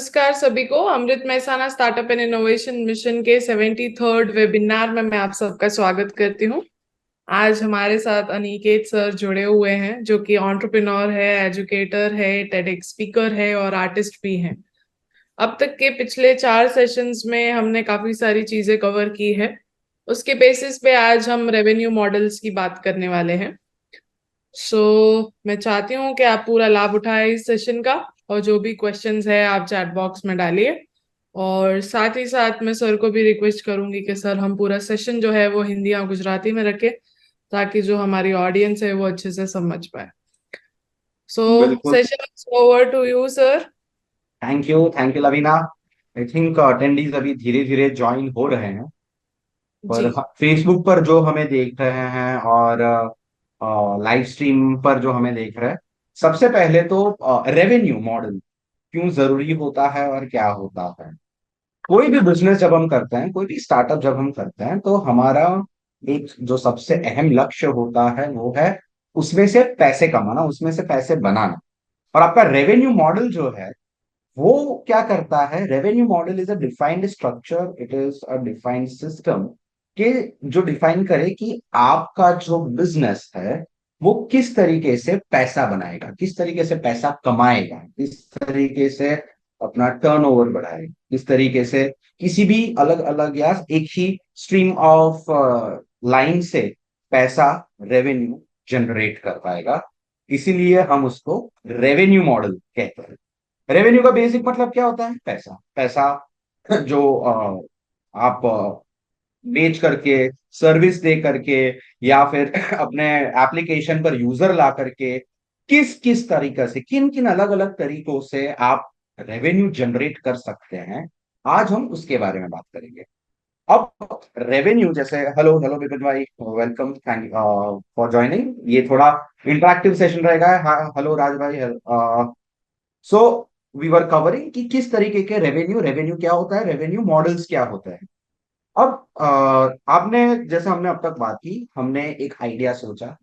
नमस्कार सभी को। Amrut Mehsana startup and innovation mission के 73rd वेबिनार में मैं आप सबका स्वागत करती हूँ। आज हमारे साथ अनिकेत सर जुड़े हुए हैं, जो कि एंटरप्रेन्योर है, एजुकेटर है, टेडेक्स स्पीकर है और आर्टिस्ट भी हैं। अब तक के पिछले 4 सेशंस में हमने काफी सारी चीजें कवर की है। उसके बेसिस पे आज हम रेवेन्यू मॉडल्स की बात करने वाले हैं। सो मैं चाहती हूँ कि आप पूरा लाभ उठाएं इस सेशन का, और जो भी क्वेश्चंस है आप चैट बॉक्स में डालिए। और साथ ही साथ मैं सर को भी रिक्वेस्ट करूंगी कि सर हम पूरा सेशन जो है वो हिंदी या गुजराती में रखें, ताकि जो हमारी ऑडियंस है वो अच्छे से समझ पाए। सो बिल्कुल। Session is over to you sir. Thank you Lavina. I think attendees अभी धीरे धीरे ज्वाइन हो रहे हैं। जी। पर फेसबुक पर जो हमें देख रहे हैं और लाइव स्ट्रीम पर जो हमें देख रहे हैं, सबसे पहले तो रेवेन्यू मॉडल क्यों जरूरी होता है और क्या होता है। कोई भी बिजनेस जब हम करते हैं, कोई भी स्टार्टअप जब हम करते हैं, तो हमारा एक जो सबसे अहम लक्ष्य होता है वो है उसमें से पैसे कमाना, उसमें से पैसे बनाना। और आपका रेवेन्यू मॉडल जो है वो क्या करता है। Revenue model is a defined structure, it is a defined system के जो डिफाइन करे कि आपका जो बिजनेस है वो किस तरीके से पैसा बनाएगा, किस तरीके से पैसा कमाएगा, किस तरीके से अपना टर्नओवर बढ़ाएगा, किस तरीके से किसी भी अलग अलग या एक ही स्ट्रीम ऑफ लाइन से पैसा, रेवेन्यू जनरेट कर पाएगा। इसीलिए हम उसको रेवेन्यू मॉडल कहते हैं। रेवेन्यू का बेसिक मतलब क्या होता है? पैसा। पैसा जो आप बेच करके, सर्विस दे करके, या फिर अपने एप्लीकेशन पर यूजर ला करके किस किस तरीके से, किन किन अलग अलग तरीकों से आप रेवेन्यू जनरेट कर सकते हैं, आज हम उसके बारे में बात करेंगे। अब रेवेन्यू जैसे, हेलो हेलो विपिन भाई, वेलकम, थैंक फॉर ज्वाइनिंग। ये थोड़ा इंटरेक्टिव सेशन रहेगा। हेलो राज भाई। सो वी वर कवरिंग कि किस तरीके के रेवेन्यू, रेवेन्यू क्या होता है, रेवेन्यू मॉडल्स क्या होता है। अब आपने, जैसे हमने अब तक बात की, हमने एक आइडिया सोचा,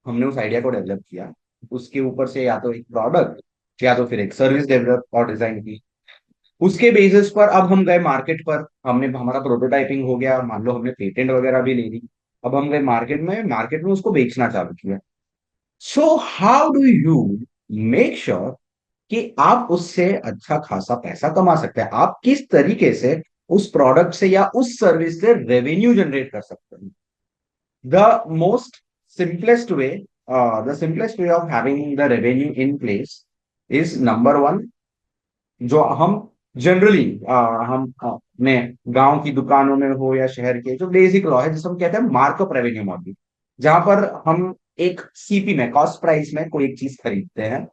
हमने उस आइडिया को डेवलप किया, उसके ऊपर से या तो एक प्रोडक्ट या तो फिर एक सर्विस डेवलप और डिजाइन की। उसके बेसिस पर अब हम गए मार्केट पर, हमने हमारा प्रोटोटाइपिंग हो गया, मान लो हमने पेटेंट वगैरह भी ले ली। अब हम गए मार्केट में उसको बेचना चालू किया। सो how do you make sure कि आप उससे अच्छा खासा पैसा कमा सकते हैं, आप किस तरीके से उस प्रोडक्ट से या उस सर्विस से रेवेन्यू जनरेट कर सकते हैं। The most simplest way, the simplest way of having the revenue in place is number one. जो हम जनरली हम अपने गांव की दुकानों में हो या शहर के, जो बेसिक लॉ है जिसे हम कहते हैं मार्कअप रेवेन्यू मॉडल, जहां पर हम एक सीपी में, कॉस्ट प्राइस में कोई एक चीज खरीदते हैं,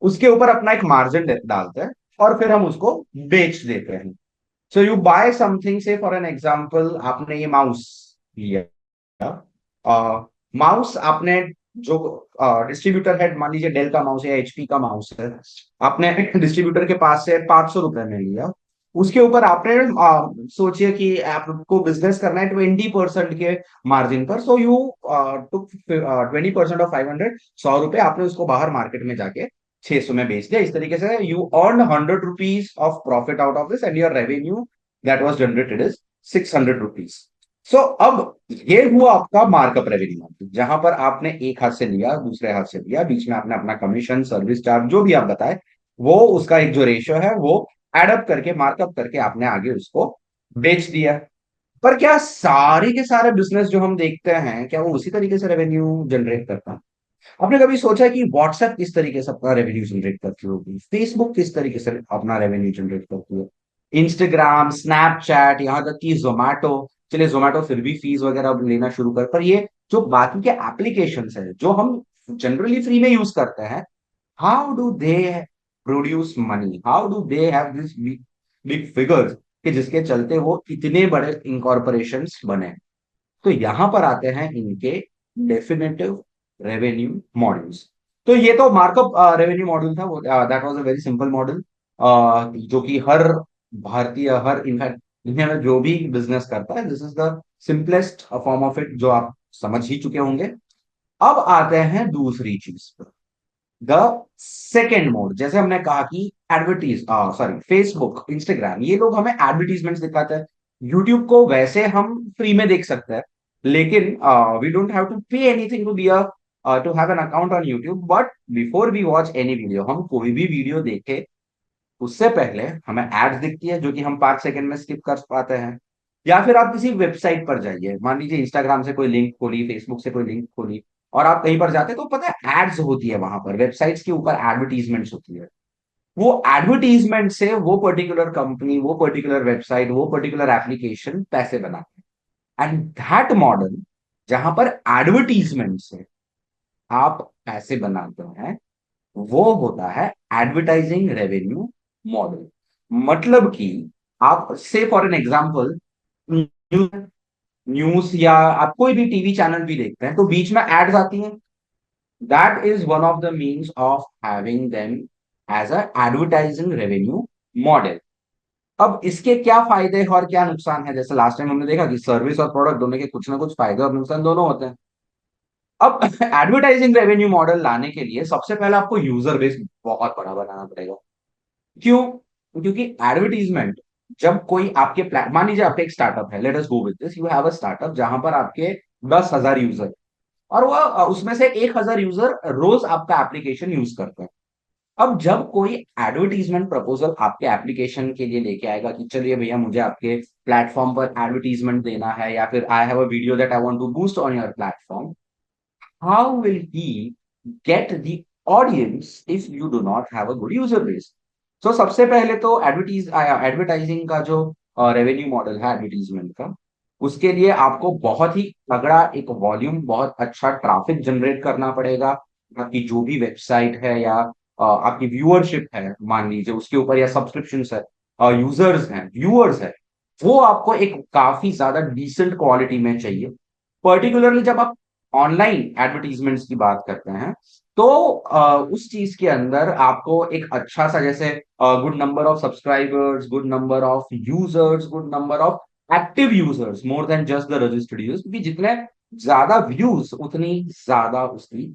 उसके ऊपर अपना एक मार्जिन डालते हैं और फिर हम उसको बेच देते हैं। सो यू बाय समथिंग, से फॉर एन एग्जांपल आपने ये माउस लिया। माउस आपने, जो डिस्ट्रीब्यूटर है, मान लीजिए डेल का माउस है या एचपी का माउस है, आपने डिस्ट्रीब्यूटर के पास से 500 रुपए में लिया। उसके ऊपर आपने सोचिए कि आपको बिजनेस करना है 20% के मार्जिन पर। सो यू टुक 20% ऑफ 500, 100 रुपए आपने उसको बाहर मार्केट में जाके 600 में बेच दिया। इस तरीके से you earn 100 rupees of profit out of this, and your revenue that was generated is 600 rupees. So अब ये हुआ आपका मार्कअप रेवेन्यू, जहां पर आपने एक हाथ से लिया, दूसरे हाथ से लिया, बीच में आपने अपना कमीशन, सर्विस चार्ज, जो भी आप बताए, वो उसका एक जो रेशियो है वो एडअप करके, मार्कअप करके आपने आगे उसको बेच दिया। पर क्या सारे के सारे बिजनेस जो हम देखते हैं, क्या वो उसी तरीके से रेवेन्यू जनरेट करता है? आपने कभी सोचा कि व्हाट्सएप किस तरीके से अपना रेवेन्यू जनरेट करती होगी, फेसबुक किस तरीके से अपना रेवेन्यू जनरेट करती है, इंस्टाग्राम, स्नैपचैट, यहाँ तक कि जोमैटो। चलिए जोमैटो फिर भी फीस वगैरह अब लेना शुरू कर, पर ये जो बाकी के एप्लीकेशंस है जो हम जनरली फ्री में यूज करते हैं, how do they produce money, how do they have this big figures कि जिसके चलते वो इतने बड़े इनकॉर्पोरेशंस बने। तो यहां पर आते हैं इनके डेफिनेटिव रेवेन्यू मॉडल्स। तो ये तो मार्कअप रेवेन्यू मॉडल था, वो that was a very simple model, जो कि हर भारतीय, हर इनफैक्ट दुनिया में जो भी बिजनेस करता है, this is the simplest form of it, जो आप समझ ही चुके होंगे। अब आते हैं दूसरी चीज पर। द सेकेंड मोड, जैसे हमने कहा कि एडवर्टीज सॉरी फेसबुक इंस्टाग्राम ये लोग हमें एडवर्टीजमेंट्स दिखाते हैं। यूट्यूब को वैसे हम फ्री में देख सकते हैं, लेकिन we don't have to pay anything to be to have an account on YouTube. But before we watch any video, हम कोई भी वीडियो देखे उससे पहले हमें एड्स दिखती है जो कि हम 5 सेकंड में स्किप कर पाते हैं। या फिर आप किसी वेबसाइट पर जाइए, मान लीजिए इंस्टाग्राम से कोई लिंक खोली, फेसबुक से कोई लिंक खोली, और आप कहीं पर जाते हैं तो पता है एड्स होती है वहां पर, वेबसाइट्स के ऊपर एडवर्टीजमेंट्स होती है। वो एडवर्टीजमेंट से वो पर्टिकुलर कंपनी, वो पर्टिकुलर वेबसाइट, वो पर्टिकुलर एप्लीकेशन पैसे बनाते हैं। एंड दैट मॉडल, जहां पर एडवर्टीजमेंट से आप पैसे बनाते हैं, वो होता है एडवर्टाइजिंग रेवेन्यू मॉडल। मतलब कि आप से फॉर एन एग्जांपल न्यूज या आप कोई भी टीवी चैनल भी देखते हैं तो बीच में एड्स आती हैं। That is one of the means of having them as a advertising revenue model. अब इसके क्या फायदे और क्या नुकसान है, जैसे लास्ट टाइम हमने देखा कि सर्विस और प्रोडक्ट दोनों के कुछ ना कुछ फायदे और नुकसान दोनों होते हैं। अब एडवर्टाइजिंग रेवेन्यू मॉडल लाने के लिए सबसे पहले आपको यूजर बेस बहुत बड़ा बनाना पड़ेगा। क्यों? क्योंकि एडवर्टीजमेंट, जब कोई आपके मान लीजिए आपका एक स्टार्टअप है, let us go with this, you have a startup जहां पर आपके 10,000 यूजर, और वो उसमें से 1,000 यूजर रोज आपका एप्लीकेशन यूज करते हैं। अब जब कोई एडवर्टीजमेंट प्रपोजल आपके एप्लीकेशन के लिए लेके आएगा कि चलिए भैया मुझे आपके प्लेटफॉर्म पर एडवर्टीजमेंट देना है, या फिर I have a video that I want to boost on your platform, how will he get the audience if you do not have a good user base? So सबसे पहले तो एडवर्टाइजिंग का जो रेवेन्यू मॉडल है advertisement का, उसके लिए आपको बहुत ही तगड़ा एक वॉल्यूम, बहुत अच्छा ट्रैफिक जनरेट करना पड़ेगा। आपकी जो भी वेबसाइट है या आपकी व्यूअरशिप है मान लीजिए उसके ऊपर, या सब्सक्रिप्शन है, यूजर्स हैं, व्यूअर्स है, वो आपको एक काफी ज्यादा डिसेंट क्वालिटी में चाहिए। पर्टिकुलरली जब आप ऑनलाइन एडवर्टीजमेंट्स की बात करते हैं तो उस चीज के अंदर आपको एक अच्छा सा, जैसे good number of subscribers, good number of users, good number of active users, more than just the registered users, क्योंकि जितने ज्यादा व्यूज उतनी ज्यादा उसकी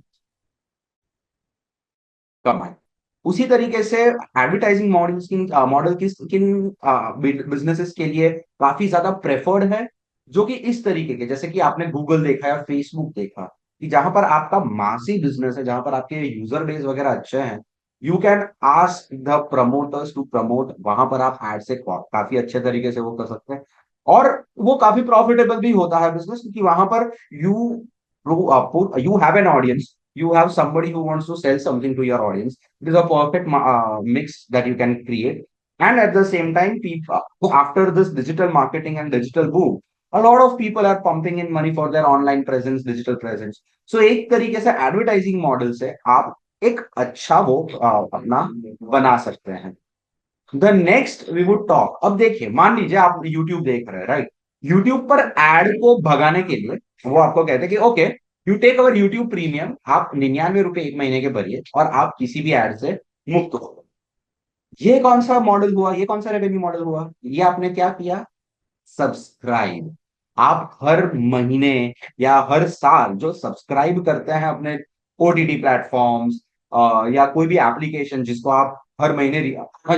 कमाई। उसी तरीके से एडवर्टाइजिंग मॉडल्स किन मॉडल किस किन बिजनेसेस के लिए काफी ज्यादा प्रेफर्ड है, जो कि इस तरीके के, जैसे कि आपने गूगल देखा या फेसबुक देखा, कि जहां पर आपका मासी बिजनेस है, जहां पर आपके यूजर बेस वगैरह अच्छे हैं, you can ask the promoters to promote, वहां पर आप एड से काफी अच्छे तरीके से वो कर सकते हैं। और वो काफी प्रॉफिटेबल भी होता है बिजनेस, क्योंकि वहां पर you you have an audience, you have somebody who wants to sell something to your audience. It is a perfect mix that you can create. And at the same time, people, after this digital marketing and digital boom, a lot of people are pumping in money for their online presence, digital presence. So एक तरीके से advertising model से आप एक अच्छा वो अपना बना सकते हैं। The next we would talk, अब देखिए मान लीजिए आप यूट्यूब देख रहे हैं, राइट? यूट्यूब पर एड को भगाने के लिए वो आपको कहते हैं कि okay, you take our YouTube premium, आप 99 रुपए एक महीने के भरिए और आप किसी भी एड से मुक्त हो। ये कौन सा मॉडल हुआ, ये कौन सा रेवेन्यू मॉडल हुआ? ये आपने क्या किया? सब्सक्राइब। आप हर महीने या हर साल जो सब्सक्राइब करते हैं अपने ओटीटी प्लेटफॉर्म्स या कोई भी एप्लीकेशन जिसको आप हर महीने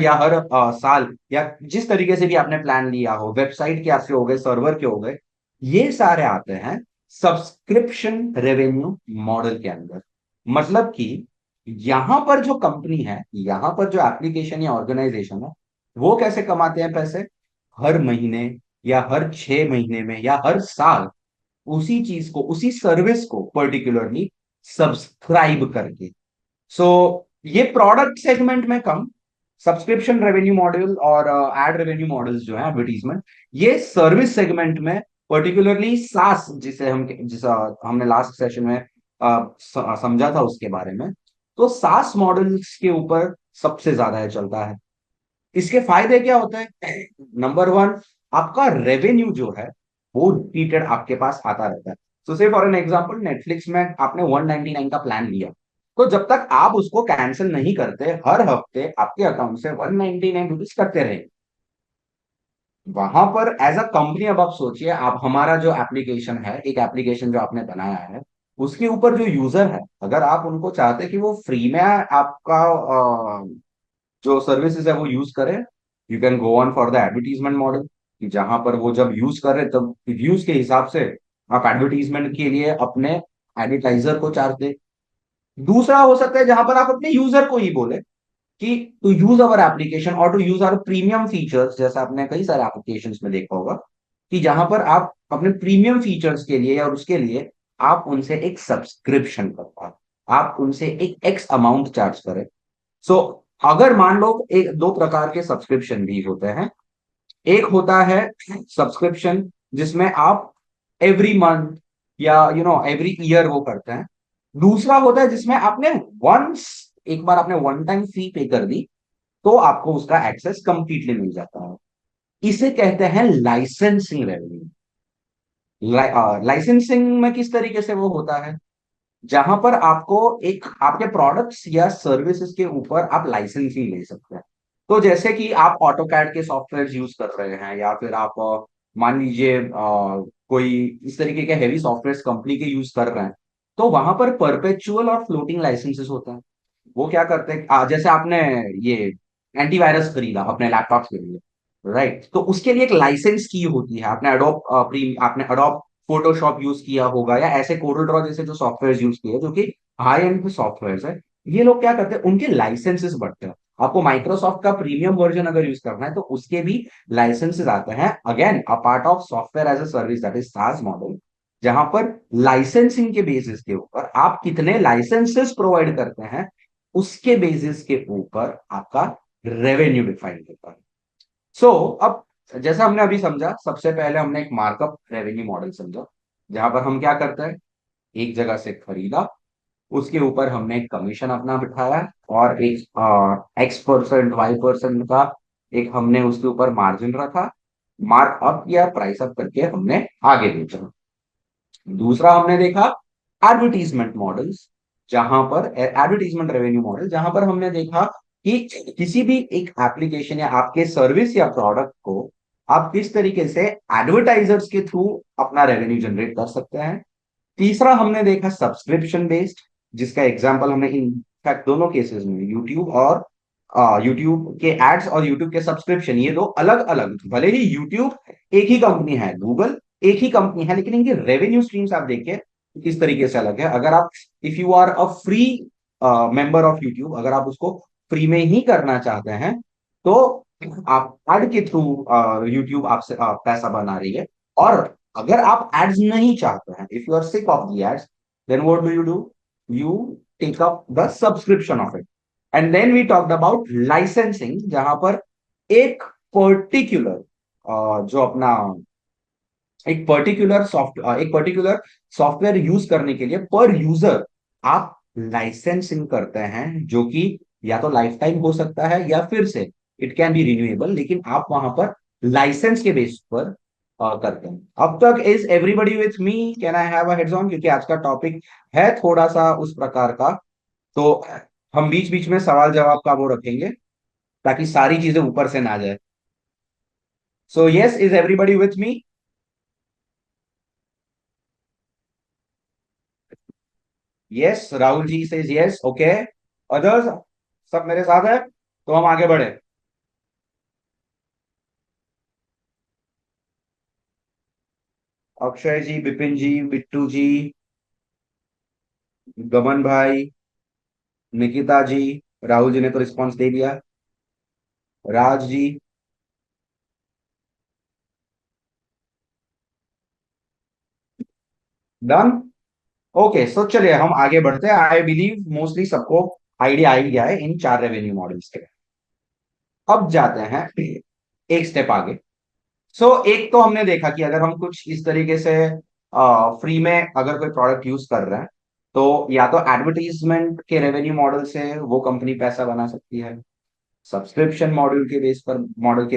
या हर साल, या जिस तरीके से भी आपने प्लान लिया हो, वेबसाइट के आपसे हो गए, सर्वर के हो गए, ये सारे आते हैं सब्सक्रिप्शन रेवेन्यू मॉडल के अंदर। मतलब कि यहां पर जो कंपनी है, यहां पर जो एप्लीकेशन या ऑर्गेनाइजेशन है, वो कैसे कमाते हैं पैसे? हर महीने या हर 6 महीने में या हर साल उसी चीज को, उसी सर्विस को पर्टिकुलरली सब्सक्राइब करके। सो ये प्रोडक्ट सेगमेंट में कम, सब्सक्रिप्शन रेवेन्यू मॉडल और एड रेवेन्यू मॉडल्स जो है एडवर्टीजमेंट, ये सर्विस सेगमेंट में, पर्टिकुलरली सास, जिसे हमने लास्ट सेशन में समझा था उसके बारे में, तो सास मॉडल्स के ऊपर सबसे ज्यादा ये चलता है। इसके फायदे क्या होते हैं? नंबर वन, आपका रेवेन्यू जो है वो रिपीटेड आपके पास आता रहता है। सो से फॉर एन एग्जांपल, नेटफ्लिक्स में आपने 199 का प्लान लिया, तो जब तक आप उसको कैंसिल नहीं करते, हर हफ्ते आपके अकाउंट से 199 रुपीज कटते रहे। वहां पर एज अ कंपनी, अब आप सोचिए, आप हमारा जो एप्लीकेशन है, एक एप्लीकेशन जो आपने बनाया है, उसके ऊपर जो यूजर है, अगर आप उनको चाहते कि वो फ्री में आपका जो सर्विसेज है वो यूज करें, you can go on for the advertisement model, कि जहां पर वो जब यूज कर रहे तब व्यूज के हिसाब से आप एडवर्टीजमेंट के लिए अपने एडवर्टाइजर को चार्ज दे। दूसरा हो सकता है जहां पर आप अपने यूजर को ही बोले कि टू यूज अवर एप्लीकेशन और to use our premium features, जैसा आपने कई सारे एप्लीकेशंस में देखा होगा कि जहां पर आप अपने प्रीमियम फीचर्स के लिए या उसके लिए आप उनसे एक सब्सक्रिप्शन करवा, आप उनसे एक एक्स अमाउंट चार्ज करें। सो अगर मान लो, एक दो प्रकार के सब्सक्रिप्शन भी होते हैं। एक होता है सब्सक्रिप्शन जिसमें आप एवरी मंथ या एवरी ईयर वो करते हैं। दूसरा होता है जिसमें आपने वंस एक बार आपने वन टाइम फी पे कर दी तो आपको उसका एक्सेस कंप्लीटली मिल जाता है। इसे कहते हैं लाइसेंसिंग रेवेन्यू। लाइसेंसिंग में किस तरीके से वो होता है, जहां पर आपको एक आपके प्रोडक्ट्स या सर्विसेज के ऊपर आप लाइसेंसिंग ले सकते हैं। तो जैसे कि आप ऑटो कैड के सॉफ्टवेयर यूज कर रहे हैं, या फिर आप मान लीजिए कोई इस तरीके के हैवी सॉफ्टवेयर कंपनी के यूज कर रहे हैं, तो वहां पर परपेचुअल और फ्लोटिंग लाइसेंसेस होते हैं। वो क्या करते हैं, जैसे आपने ये एंटीवायरस खरीदा अपने लैपटॉप के लिए, राइट, तो उसके लिए एक लाइसेंस की होती है। आपने अडोब फोटोशॉप यूज किया होगा, या ऐसे कोरल ड्रॉ जैसे जो सॉफ्टवेयर यूज किए जो कि हाई एंड सॉफ्टवेयर है। ये लोग क्या करते हैं, उनके लाइसेंसेस बढ़ते हैं। आपको माइक्रोसॉफ्ट का प्रीमियम वर्जन अगर यूज करना है तो उसके भी लाइसेंसेस आते हैं, again a part of software as a service, that is SaaS model, जहां पर लाइसेंसिंग के बेसिस के ऊपर आप कितने लाइसेंसेस प्रोवाइड करते हैं, उसके बेसिस के ऊपर आपका रेवेन्यू डिफाइन होता है। सो अब जैसा हमने अभी समझा, सबसे पहले हमने एक मार्कअप रेवेन्यू मॉडल समझा, जहां पर हम क्या करते हैं, एक जगह से खरीदा, उसके ऊपर हमने एक कमीशन अपना बिठाया, और एक X% Y% का एक हमने उसके ऊपर मार्जिन रखा, मार्कअप या प्राइस अप करके हमने आगे बेचा। दूसरा हमने देखा एडवर्टीजमेंट मॉडल्स, जहां पर एडवर्टीजमेंट रेवेन्यू मॉडल, जहां पर हमने देखा कि किसी भी एक एप्लीकेशन या आपके सर्विस या प्रोडक्ट को आप किस तरीके से एडवर्टाइजर्स के थ्रू अपना रेवेन्यू जनरेट कर सकते हैं। तीसरा हमने देखा सब्सक्रिप्शन बेस्ड, जिसका एग्जांपल हमने इनफैक्ट दोनों केसेस में यूट्यूब और यूट्यूब के एड्स और यूट्यूब के सब्सक्रिप्शन, ये दो अलग अलग, भले ही यूट्यूब एक ही कंपनी है, गूगल एक ही कंपनी है, लेकिन इनके रेवेन्यू स्ट्रीम्स आप देखिए किस तरीके से अलग है। अगर आप, if you are a free member of YouTube, अगर आप उसको फ्री में ही करना चाहते हैं, तो आप एड के थ्रू यूट्यूब आपसे पैसा बना रही है। और अगर आप एड्स नहीं चाहते हैं, if you are sick of the ads, then what do, you take up the subscription of it. And then we talked about licensing, जहां पर एक पर्टिकुलर जो अपना एक पर्टिकुलर सॉफ्टवेयर यूज करने के लिए पर यूजर आप लाइसेंसिंग करते हैं, जो कि या तो लाइफ टाइम हो सकता है या फिर से इट कैन बी रिन्यूएबल, लेकिन आप वहां पर लाइसेंस के बेस पर करते हैं। अब तक is everybody with me, can I have a heads on, क्योंकि आज का टॉपिक है थोड़ा सा उस प्रकार का, तो हम बीच बीच में सवाल जवाब का वो रखेंगे ताकि सारी चीजें ऊपर से ना जाए। So yes, is everybody with me? Yes, Rahul ji says yes, okay. Others सब मेरे साथ है, तो हम आगे बढ़े। अक्षय जी, विपिन जी, बिट्टू जी, गमन भाई, निकिता जी, राहुल जी ने तो रिस्पॉन्स दे दिया, राज जी, डन। ओके, सो चलिए हम आगे बढ़ते हैं। आई बिलीव मोस्टली सबको आइडिया आ ही गया है इन चार रेवेन्यू मॉडल्स के। अब जाते हैं एक स्टेप आगे। सो एक तो हमने देखा कि अगर हम कुछ इस तरीके से फ्री में अगर कोई प्रोडक्ट यूज कर रहे हैं, तो या तो एडवर्टीजमेंट के रेवेन्यू मॉडल से वो कंपनी पैसा बना सकती है, सब्सक्रिप्शन मॉडल के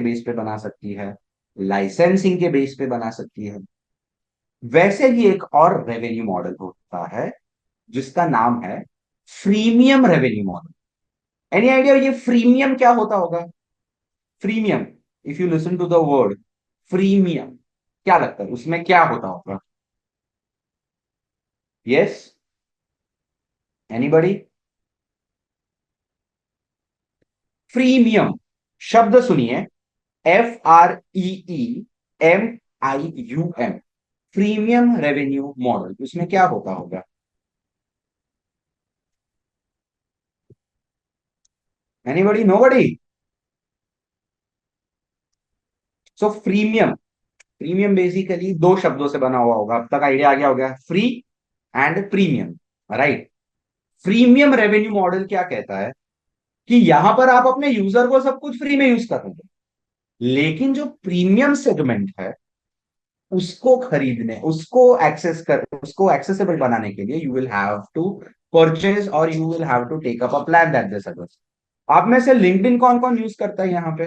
बेस पे बना सकती है, लाइसेंसिंग के बेस पे बना सकती है। वैसे ही एक और रेवेन्यू मॉडल होता है जिसका नाम है freemium revenue model. Any idea ये फ्रीमियम क्या होता होगा? Freemium, if you listen to the word freemium, क्या लगता है उसमें क्या होता होगा? Yes, anybody? फ्रीमियम शब्द सुनिए, FREEMIUM, प्रीमियम रेवेन्यू मॉडल, उसमें क्या होता होगा? एनीबडी? नोबडी? सो फ्रीमियम, प्रीमियम बेसिकली दो शब्दों से बना हुआ होगा, अब तक आइडिया आ गया होगा, free and premium, right? Premium revenue model क्या कहता है कि यहां पर आप अपने यूजर को सब कुछ फ्री में यूज कर रहे हैं, लेकिन जो प्रीमियम सेगमेंट है उसको खरीदने, उसको एक्सेसिबल बनाने के लिए you will have to purchase और you will have to take up a plan that this service. आप में से लिंक्डइन कौन कौन यूज करता है यहाँ पे?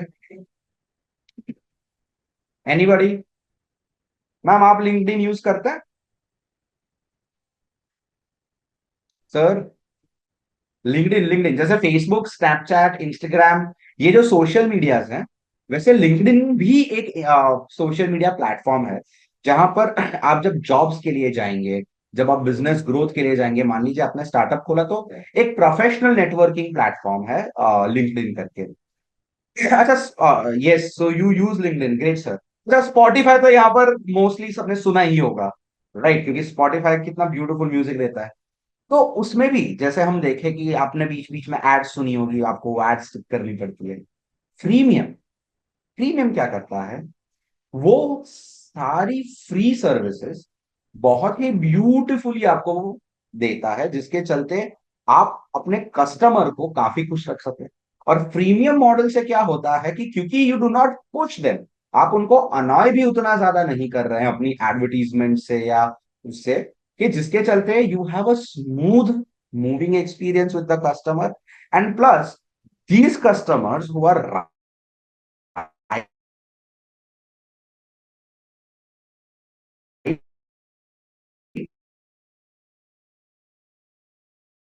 एनीबडी? मैम आप लिंक्डइन यूज करते हैं? सर, लिंक्डइन, लिंक्डइन जैसे फेसबुक, स्नैपचैट, इंस्टाग्राम, ये जो सोशल मीडियाज हैं, वैसे लिंक्डइन भी एक सोशल मीडिया प्लेटफॉर्म है, जहां पर आप जब जॉब्स के लिए जाएंगे, जब आप बिजनेस ग्रोथ के लिए जाएंगे, मान लीजिए आपने स्टार्टअप खोला, तो एक प्रोफेशनल नेटवर्किंग प्लेटफॉर्म है लिंक्डइन करके। अच्छा, yes, so you use LinkedIn, great sir. अच्छा, स्पॉटिफाई तो यहाँ पर मोस्टली सबने सुना ही होगा, राइट? क्योंकि स्पॉटिफाई कितना ब्यूटीफुल म्यूजिक देता है। तो उसमें भी जैसे हम देखें कि आपने बीच बीच में एड सुनी होगी, आपको वो एड स्किप करनी पड़ती है। फ्रीमियम, प्रीमियम क्या करता है, वो सारी फ्री सर्विसेज बहुत ही ब्यूटीफुली आपको देता है, जिसके चलते आप अपने कस्टमर को काफी खुश रख सकते हैं। और प्रीमियम मॉडल से क्या होता है कि क्योंकि you do not push them, आप उनको अनॉय भी उतना ज्यादा नहीं कर रहे हैं अपनी एडवर्टीजमेंट से या उससे, कि जिसके चलते you have a smooth moving experience with the customer. And plus these customers who are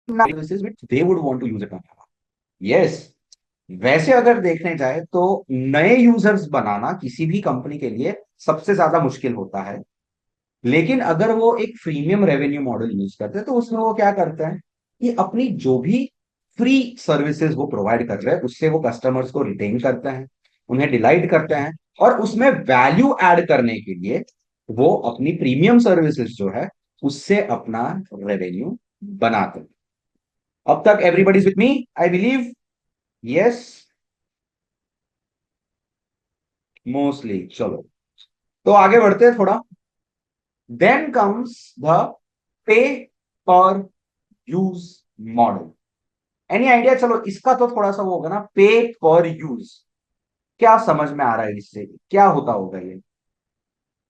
services which they would want to use it on. Yes, वैसे अगर देखने जाए तो नए यूजर्स बनाना किसी भी कंपनी के लिए सबसे ज्यादा मुश्किल होता है, लेकिन अगर वो एक प्रीमियम रेवेन्यू मॉडल यूज करते हैं तो उसमें वो क्या करते हैं कि अपनी जो भी फ्री सर्विसेज वो प्रोवाइड कर रहे हैं उससे वो कस्टमर्स को रिटेन करते हैं, उन्हें डिलाइट करते हैं, और उसमें वैल्यू ऐड करने के लिए वो अपनी प्रीमियम सर्विसेज जो है उससे अपना रेवेन्यू बनाते हैं। अब तक everybody is with me, I believe? Yes, mostly. चलो, तो आगे बढ़ते हैं थोड़ा। देन कम्स द पे पर यूज मॉडल। Any idea? चलो, इसका तो थोड़ा सा वो होगा ना, पे पर यूज। क्या समझ में आ रहा है इससे, क्या होता होगा ये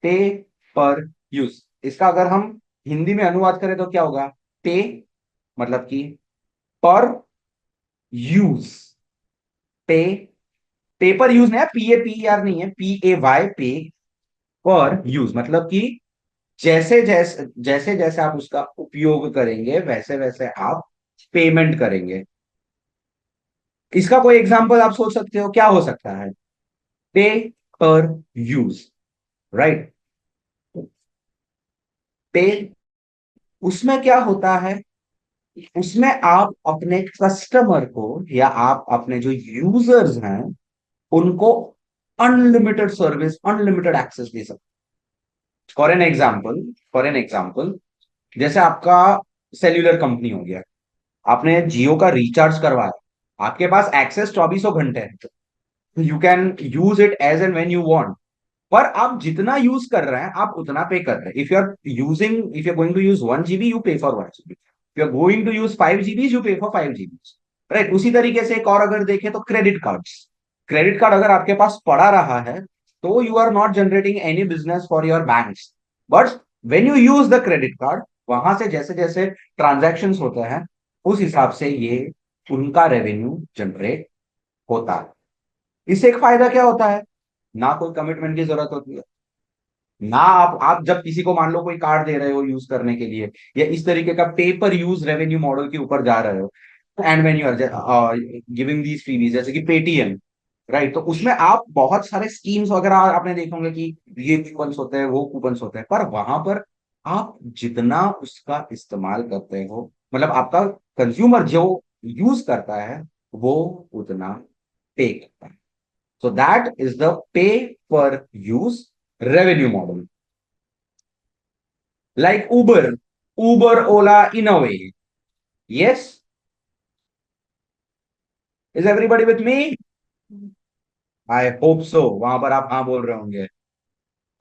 पे पर यूज? इसका अगर हम हिंदी में अनुवाद करें तो क्या होगा? पे मतलब कि पर यूज, पे, पेपर यूज नहीं है, PAPER नहीं है, PAY, पे पर यूज मतलब कि जैसे जैसे आप उसका उपयोग करेंगे वैसे वैसे आप पेमेंट करेंगे। इसका कोई एग्जांपल आप सोच सकते हो, क्या हो सकता है? पे पर यूज, राइट? पे, उसमें क्या होता है, उसमें आप अपने कस्टमर को या आप अपने जो यूजर्स हैं उनको अनलिमिटेड सर्विस, अनलिमिटेड एक्सेस दे सकते। फॉर एन एग्जाम्पल, जैसे आपका सेल्यूलर कंपनी हो गया, आपने जियो का रिचार्ज करवाया, आपके पास एक्सेस चौबीसों घंटे है, you can use it as and when you want. पर आप जितना यूज कर रहे हैं आप उतना पे कर रहे हैं। If you are going to use 1 GB, you pay for 1 GB। If you are going to use 5 GB, you pay for 5 GB, right? उसी तरीके से एक और अगर देखें तो क्रेडिट कार्ड अगर आपके पास पड़ा रहा है तो you are not generating any business for your banks, but when you use the credit card, वहां से जैसे जैसे ट्रांजेक्शन होते हैं उस हिसाब से ये उनका रेवेन्यू जनरेट होता है। इससे एक फायदा क्या होता है, ना कोई कमिटमेंट की जरूरत होती है, ना आप जब किसी को मान लो कोई कार्ड दे रहे हो यूज करने के लिए, या इस तरीके का पेपर यूज रेवेन्यू मॉडल के ऊपर जा रहे हो, and when you are giving these freebies जैसे कि पेटीएम, राइट? तो उसमें आप बहुत सारे स्कीम्स वगैरह आपने देखे होंगे कि ये कूपन्स होते हैं, वो कूपन्स होते हैं, पर वहां पर आप जितना उसका इस्तेमाल करते हो, मतलब आपका कंज्यूमर जो यूज करता है, वो उतना पे करता है। सो दैट इज द पे पर use revenue model. Like Uber, Uber Ola in a way. Yes, is everybody with me? I hope so, वहां पर आप हाँ बोल रहे होंगे।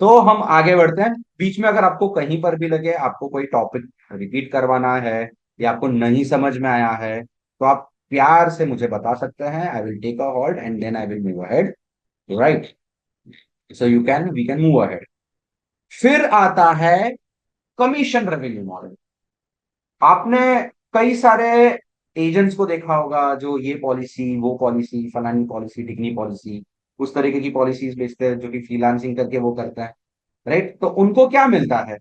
तो हम आगे बढ़ते हैं। बीच में अगर आपको कहीं पर भी लगे आपको कोई टॉपिक रिपीट करवाना है या आपको नहीं समझ में आया है, तो आप प्यार से मुझे बता सकते हैं। I will take a halt and then I will move ahead. Right, so you can we can move ahead. फिर आता है कमीशन रेवेन्यू मॉडल। आपने कई सारे एजेंट्स को देखा होगा जो ये पॉलिसी, वो पॉलिसी, फलानी पॉलिसी, ढिकनी पॉलिसी, उस तरीके की पॉलिसीज बेचते हैं जो कि फ्रीलांसिंग करके वो करते हैं। राइट, तो उनको क्या मिलता है?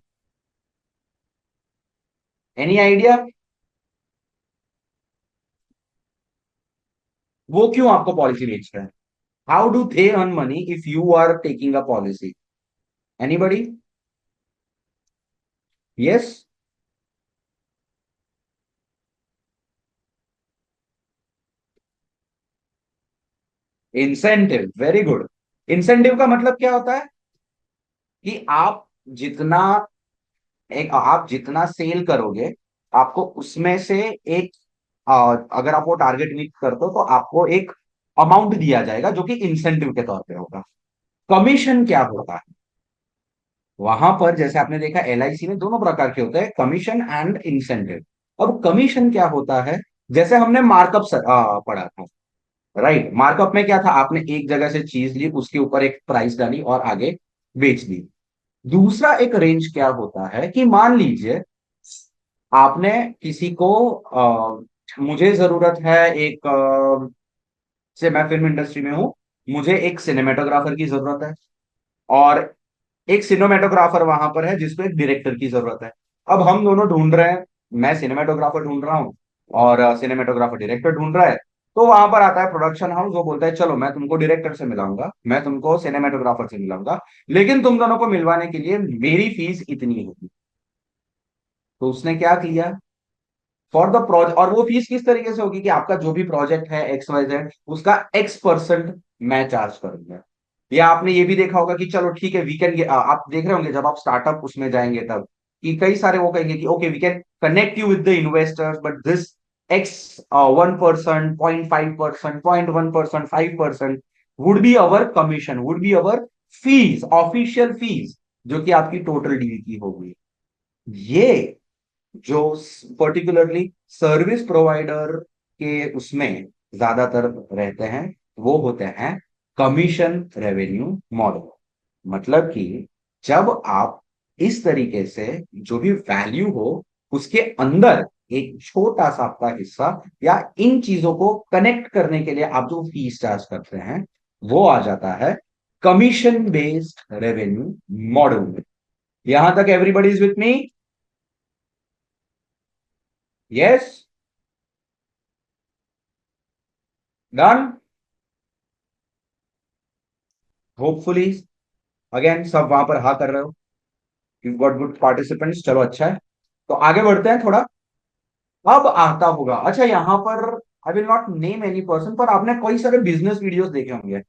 Any idea? वो क्यों आपको पॉलिसी बेच रहे हैं? How do they earn money if you are taking a policy? Anybody? Yes, incentive. Very good. Incentive का मतलब क्या होता है कि जितना आप जितना सेल करोगे, आपको उसमें से एक, अगर आप वो टारगेट मीट करते हो तो आपको एक अमाउंट दिया जाएगा जो कि इंसेंटिव के तौर पे होगा। कमीशन क्या होता है? वहां पर जैसे आपने देखा एलआईसी में दोनों प्रकार के होते हैं, कमीशन एंड इंसेंटिव। अब कमीशन क्या होता है? जैसे हमने मार्कअप पढ़ा था। राइट, मार्कअप में क्या था? आपने एक जगह से चीज ली, उसके ऊपर एक प्राइस डाली और आगे बेच दी। दूसरा एक रेंज क्या होता है कि मान लीजिए आपने किसी को मुझे जरूरत है एक, से मैं फिल्म इंडस्ट्री में हूं, मुझे एक सिनेमेटोग्राफर की जरूरत है, और एक सिनेमेटोग्राफर वहां पर है जिसको एक डायरेक्टर की जरूरत है। अब हम दोनों ढूंढ रहे हैं, मैं सिनेमेटोग्राफर ढूंढ रहा हूँ और सिनेमेटोग्राफर डायरेक्टर ढूंढ रहा है। तो वहां पर आता है प्रोडक्शन हाउस, वो बोलता है चलो मैं तुमको डायरेक्टर से मिलाऊंगा, मैं तुमको सिनेमेटोग्राफर से मिलाऊंगा, लेकिन तुम दोनों को मिलवाने के लिए मेरी फीस इतनी होगी। तो उसने क्या किया? फॉर द प्रोजेक्ट, और वो फीस किस तरीके से होगी कि आपका जो भी प्रोजेक्ट है एक्स वाई जेड, उसका X% मैं चार्ज करूंगा। या आपने ये भी देखा होगा कि चलो ठीक है वी कैन, आप देख रहे होंगे जब आप स्टार्टअप उसमें जाएंगे तब, कि कई सारे वो कहेंगे कि okay we can connect you with the investors, but this X 1%, 0.5%, 0.1%, 5% would be our commission, would be our fees, official fees, जो कि आपकी टोटल डील की होगी। ये जो पर्टिकुलरली सर्विस प्रोवाइडर के उसमें ज्यादातर रहते हैं, वो होते हैं कमीशन रेवेन्यू मॉडल। मतलब कि जब आप इस तरीके से जो भी वैल्यू हो उसके अंदर एक छोटा सा आपका हिस्सा, या इन चीजों को कनेक्ट करने के लिए आप जो फीस चार्ज करते हैं, वो आ जाता है कमीशन बेस्ड रेवेन्यू मॉडल में। यहां तक everybody is with me? Yes, done. Hopefully again सब वहां पर हाँ कर रहे हो, यू गॉट गुड पार्टिसिपेंट्स, चलो अच्छा है। तो आगे बढ़ते हैं थोड़ा। अब आता होगा, अच्छा यहाँ पर I will not name any person, पर आपने कई सारे बिजनेस वीडियोस देखे होंगे,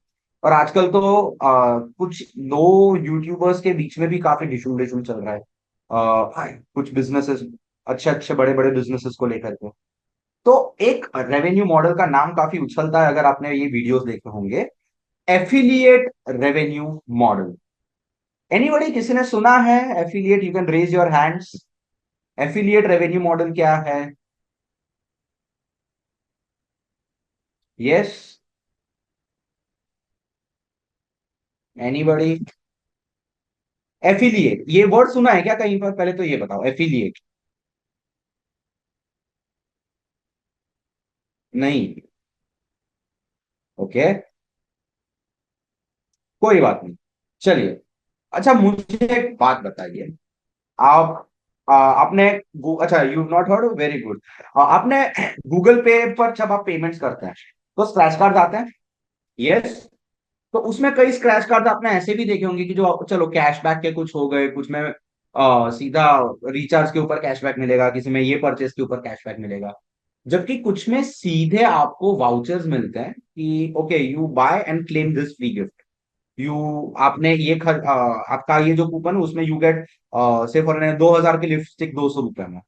और आजकल तो कुछ लो यूट्यूबर्स के बीच में भी काफी डिशुम डिशुम चल रहा है, कुछ बिजनेसेस, अच्छे अच्छे बड़े बड़े बिजनेसेस को लेकर के। तो एक रेवेन्यू मॉडल का नाम काफी उछलता है अगर आपने ये वीडियोस देखे होंगे, एफिलिएट रेवेन्यू मॉडल। एनीबडी, किसी ने सुना है affiliate? You can raise your hands. Affiliate revenue model क्या है? Yes, anybody? एफिलिएट ये वर्ड सुना है क्या कहीं पर? पहले तो ये बताओ, एफिलिएट। नहीं? ओके, कोई बात नहीं, चलिए। अच्छा मुझे एक बात बताइए, आप आपने अच्छा you not heard, very good. आपने गूगल पे पर जब आप पेमेंट्स करते हैं तो स्क्रैच कार्ड आते हैं? यस। तो उसमें कई स्क्रैच कार्ड आपने ऐसे भी देखे होंगे कि जो चलो कैशबैक के कुछ हो गए, कुछ में सीधा रिचार्ज के ऊपर कैशबैक मिलेगा, किसी में ये परचेस के ऊपर कैशबैक मिलेगा। जबकि कुछ में सीधे आपको वाउचर्स मिलते हैं कि okay you buy and claim this free gift. You आपने आपका ये जो कूपन है उसमें यू गेट से फॉर 2,000 की लिपस्टिक 200 रुपए में।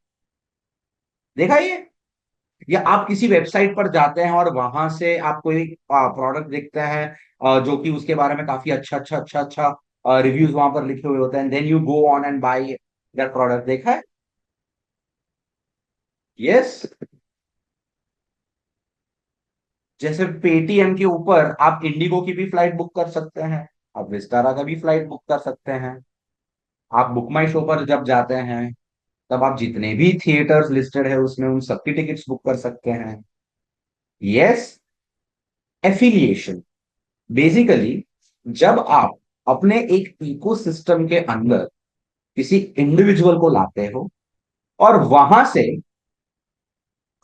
देखा ये? या आप किसी वेबसाइट पर जाते हैं और वहां से आप कोई प्रोडक्ट देखते हैं जो कि उसके बारे में काफी अच्छा रिव्यूज वहां पर लिखे हुए होते हैं, then you go on and buy that product. देखा है? यस। जैसे पेटीएम के ऊपर आप इंडिगो की भी फ्लाइट बुक कर सकते हैं, आप विस्तारा का भी फ्लाइट बुक कर सकते हैं। आप बुक माई शो पर जब जाते हैं तब आप जितने भी थिएटर्स लिस्टेड है उसमें उन सबकी टिकट्स बुक कर सकते हैं। यस। एफिलिएशन बेसिकली जब आप अपने एक इकोसिस्टम के अंदर किसी इंडिविजुअल को लाते हो और वहां से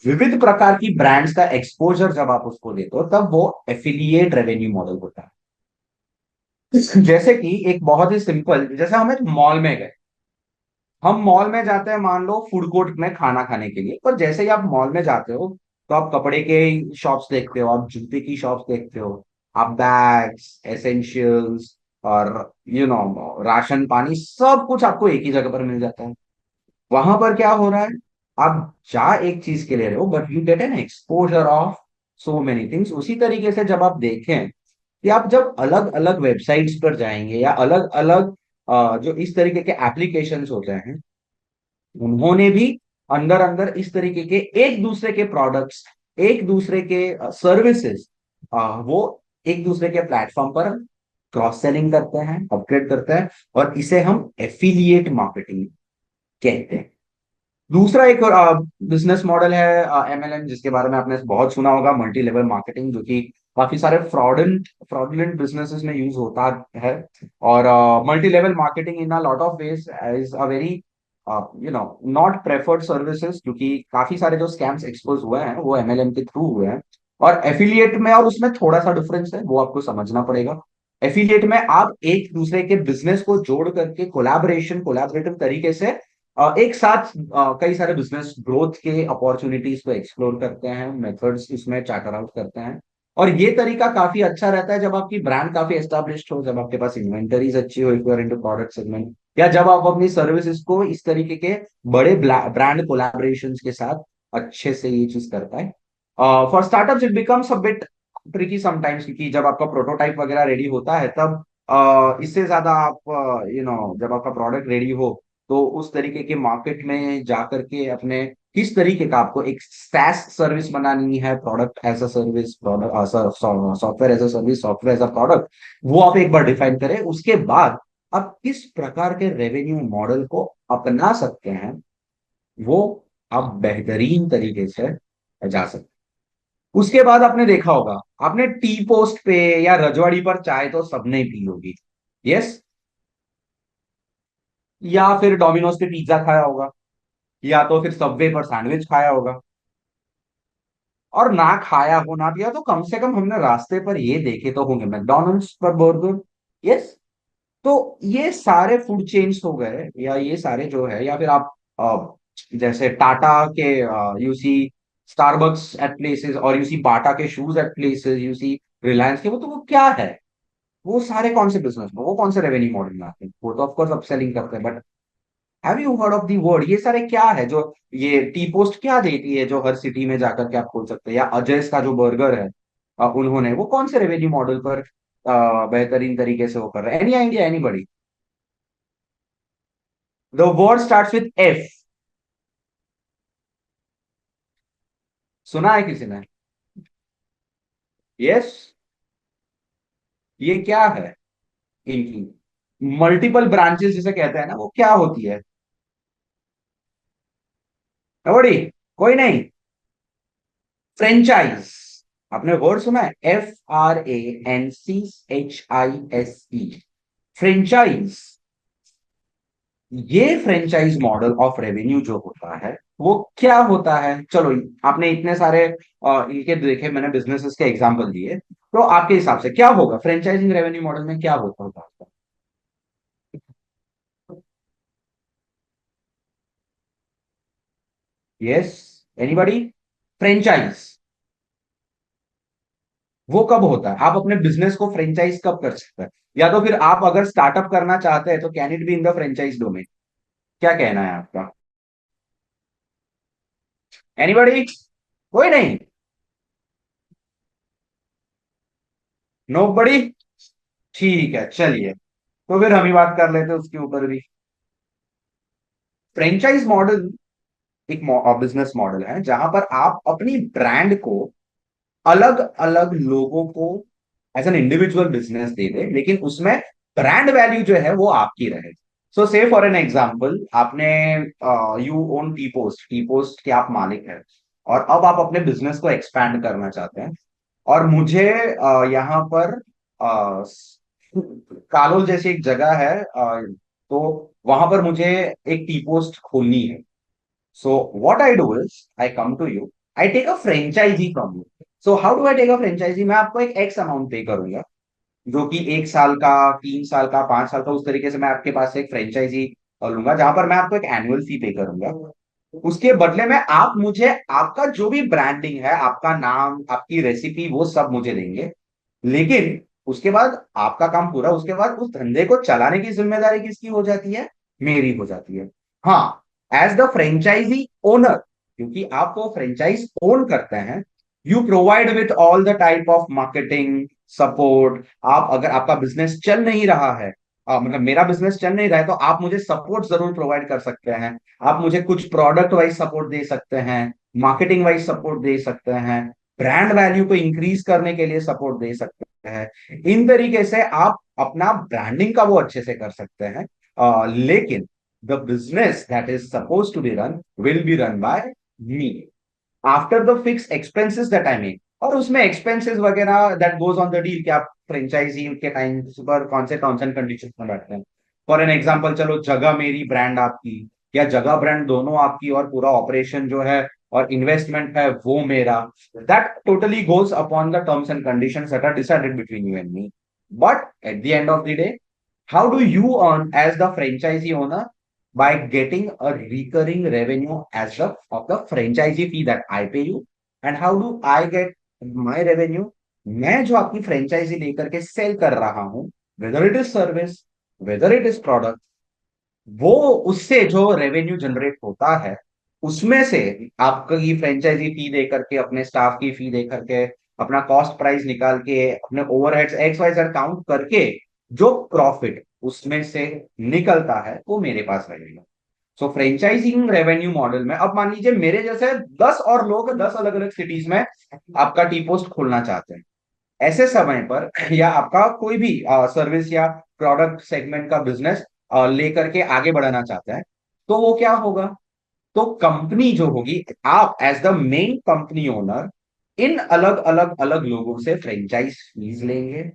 विविध प्रकार की ब्रांड्स का एक्सपोजर जब आप उसको देते हो तब वो एफिलिएट रेवेन्यू मॉडल होता है। जैसे कि एक बहुत ही सिंपल, जैसे हम एक मॉल में गए, हम मॉल में जाते हैं मान लो फूड कोर्ट में खाना खाने के लिए, पर जैसे ही आप मॉल में जाते हो तो आप कपड़े के शॉप्स देखते हो, आप जूते की शॉप्स देखते हो, आप बैग्स, एसेंशियल्स और राशन पानी सब कुछ आपको एक ही जगह पर मिल जाता है। वहां पर क्या हो रहा है, आप जा एक चीज के ले रहे हो but you get an exposure of so many things. उसी तरीके से जब आप देखें कि आप जब अलग अलग वेबसाइट्स पर जाएंगे या अलग अलग जो इस तरीके के एप्लीकेशंस होते हैं, उन्होंने भी अंदर अंदर इस तरीके के एक दूसरे के प्रोडक्ट्स, एक दूसरे के सर्विसेज, वो एक दूसरे के प्लेटफॉर्म पर क्रॉस सेलिंग करते हैं, अपग्रेड करते हैं, और इसे हम एफिलिएट मार्केटिंग कहते हैं। दूसरा एक बिजनेस मॉडल है एमएलएम, जिसके बारे में आपने बहुत सुना होगा, मल्टी लेवल मार्केटिंग, जो कि काफी सारे फ्रॉडुलेंट बिजनेसेस में यूज होता है। और multi level marketing in a lot of ways is a very not preferred services, क्योंकि काफी सारे जो स्कैम्स एक्सपोज हुए हैं वो एमएलएम के थ्रू हुए हैं। और एफिलिएट में और उसमें थोड़ा सा डिफरेंस है, वो आपको समझना पड़ेगा। एफिलिएट में आप एक दूसरे के बिजनेस को जोड़ करके कोलैबोरेटिव तरीके से एक साथ कई सारे बिजनेस ग्रोथ के अपॉर्चुनिटीज को एक्सप्लोर करते हैं, मेथड्स इसमें चार्टर आउट करते हैं। और ये तरीका काफी अच्छा रहता है जब आपकी ब्रांड काफी एस्टेब्लिश्ड हो, जब आपके पास इन्वेंटरीज अच्छी हो, if you are into product segment, या जब आप अपनी सर्विसेज को इस तरीके के बड़े ब्रांड कोलैबोरेशंस के साथ अच्छे से ये चीज करता है। For startups it becomes a bit tricky sometimes, क्योंकि जब आपका प्रोटोटाइप वगैरह रेडी होता है तब इससे ज्यादा आप जब आपका प्रोडक्ट रेडी हो तो उस तरीके के मार्केट में जाकर के अपने किस तरीके का आपको एक SaaS सर्विस बनानी है, product as a service, product software as a service, software as a product, वो आप एक बार डिफाइन करें। उसके बाद आप किस प्रकार के रेवेन्यू मॉडल को अपना सकते हैं, वो आप बेहतरीन तरीके से जा सकते हैं। उसके बाद आपने देखा होगा, आपने टी पोस्ट पे या रजवाड़ी पर चाय तो सबने पी होगी। यस। या फिर डोमिनोज पे पिज्जा खाया होगा, या तो फिर सबवे पर सैंडविच खाया होगा। और ना खाया हो ना पिया तो कम से कम हमने रास्ते पर ये देखे तो होंगे, मैकडोनल्ड्स पर बर्गर। यस। तो ये सारे फूड चेन्स हो गए, या ये सारे जो है, या फिर आप जैसे टाटा के you see Starbucks at places, और यू सी बाटा के shoes at places, you see Reliance के, वो क्या है, वो सारे कौन से बिजनेस में, वो कौन से रेवेन्यू मॉडल में आते हैं? वो तो ऑफकोर्स अपसेलिंग करते हैं, but have you heard of the word, ये सारे क्या है जो ये टी पोस्ट क्या देती है जो हर सिटी में जाकर के आप खोल सकते हैं, या अजय का जो बर्गर है, उन्होंने वो कौन से रेवेन्यू मॉडल पर बेहतरीन तरीके से वो कर रहे हैं? Any idea, anybody? The word starts with F. सुना है किसी ने? यस। ये क्या है इनकी मल्टीपल ब्रांचेस जिसे कहते हैं ना, वो क्या होती है? नोबडी? कोई नहीं? फ्रेंचाइज। आपने वर्ड सुना है? FRANCHISE। फ्रेंचाइज। ये फ्रेंचाइज मॉडल ऑफ रेवेन्यू जो होता है वो क्या होता है? चलो, आपने इतने सारे इनके देखे, मैंने बिजनेसेस के एग्जांपल दिए, तो आपके हिसाब से क्या होगा फ्रेंचाइजिंग रेवेन्यू मॉडल में, क्या होता होगा? Yes, anybody? फ्रेंचाइज वो कब होता है? आप अपने बिजनेस को फ्रेंचाइज कब कर सकते हैं? या तो फिर आप अगर स्टार्टअप करना चाहते हैं तो can it be in the franchise domain? क्या कहना है आपका? एनीबॉडी? कोई नहीं? नोबडी? ठीक है, चलिए, तो फिर हम ही बात कर लेते हैं उसके ऊपर भी। फ्रेंचाइज मॉडल एक बिजनेस मॉडल है जहां पर आप अपनी ब्रांड को अलग अलग लोगों को एज एन इंडिविजुअल बिजनेस दे दे, लेकिन उसमें ब्रांड वैल्यू जो है वो आपकी रहे। सो से फॉर एन एग्जांपल, आपने यू ओन टी पोस्ट के आप मालिक हैं, और अब आप अपने बिजनेस को एक्सपैंड करना चाहते हैं, और मुझे यहाँ पर कालोल जैसी एक जगह है, तो वहां पर मुझे एक टी पोस्ट खोलनी है। So what I do is I come to you, I take a franchisee from you. So how do I take a franchisee? मैं आपको एक एक्स अमाउंट पे करूंगा, जो कि 1 साल का, 3 साल का, 5 साल का, उस तरीके से मैं आपके पास से एक फ्रेंचाइजी लूंगा, जहां पर मैं आपको एक एनुअल फी पे करूंगा। उसके बदले में आप मुझे आपका जो भी ब्रांडिंग है, आपका नाम, आपकी रेसिपी, वो सब मुझे देंगे। लेकिन उसके बाद आपका काम पूरा, उसके बाद उस धंधे को चलाने की जिम्मेदारी किसकी हो जाती है? मेरी हो जाती है। हाँ, एज द फ्रेंचाइजी ओनर, क्योंकि आप वो फ्रेंचाइज ओन करते हैं, you provide with all the type of marketing support. आप अगर आपका बिजनेस चल नहीं रहा है, मतलब मेरा बिजनेस चल नहीं रहा है, तो आप मुझे सपोर्ट जरूर प्रोवाइड कर सकते हैं। आप मुझे कुछ प्रोडक्ट वाइज सपोर्ट दे सकते हैं, मार्केटिंग वाइज सपोर्ट दे सकते हैं, ब्रांड वैल्यू को इंक्रीज करने के लिए सपोर्ट दे सकते हैं। इन तरीके से आप अपना ब्रांडिंग का वो अच्छे से कर सकते हैं। लेकिन the business that is suppose to be run will be run by me after the fix expenses that I make. और उसमें एक्सपेंसेस वगैरह that goes on the deal कि आप फ्रेंचाइजी के टाइम पर कौन से टर्म्स एंड कंडीशन में बैठते हैं। फॉर एन एग्जांपल, चलो जगह मेरी, ब्रांड आपकी, या जगह ब्रांड दोनों आपकी, और पूरा ऑपरेशन जो है और इन्वेस्टमेंट है वो मेरा, that totally goes upon the terms and conditions that are decided between you and me. But at the end of the day, how do you earn as the franchisee owner? By getting a recurring revenue as the of the franchisee fee that I pay you. And how do I get my revenue? मैं जो आपकी franchise लेकर के cell कर रहा हूं, weather it is service, weather it is product, वो उससे जो रेवेन्यू जनरेट होता है, उसमें से आपकी फ्रेंचाइजी फी दे करके, अपने स्टाफ की फी दे करके, अपना कॉस्ट प्राइस निकाल के, अपने overheads X Y Z count करके, जो प्रॉफिट उसमें से निकलता है वो मेरे पास रहेगा। सो फ्रेंचाइजिंग रेवेन्यू मॉडल में, अब मान लीजिए मेरे जैसे 10 और लोग 10 अलग अलग सिटीज में आपका टी पोस्ट खोलना चाहते हैं। ऐसे समय पर या आपका कोई भी सर्विस या प्रोडक्ट सेगमेंट का बिजनेस लेकर के आगे बढ़ाना चाहते हैं, तो वो क्या होगा? तो कंपनी जो होगी, आप as the main company owner इन अलग अलग अलग लोगों से फ्रेंचाइज फीस लेंगे,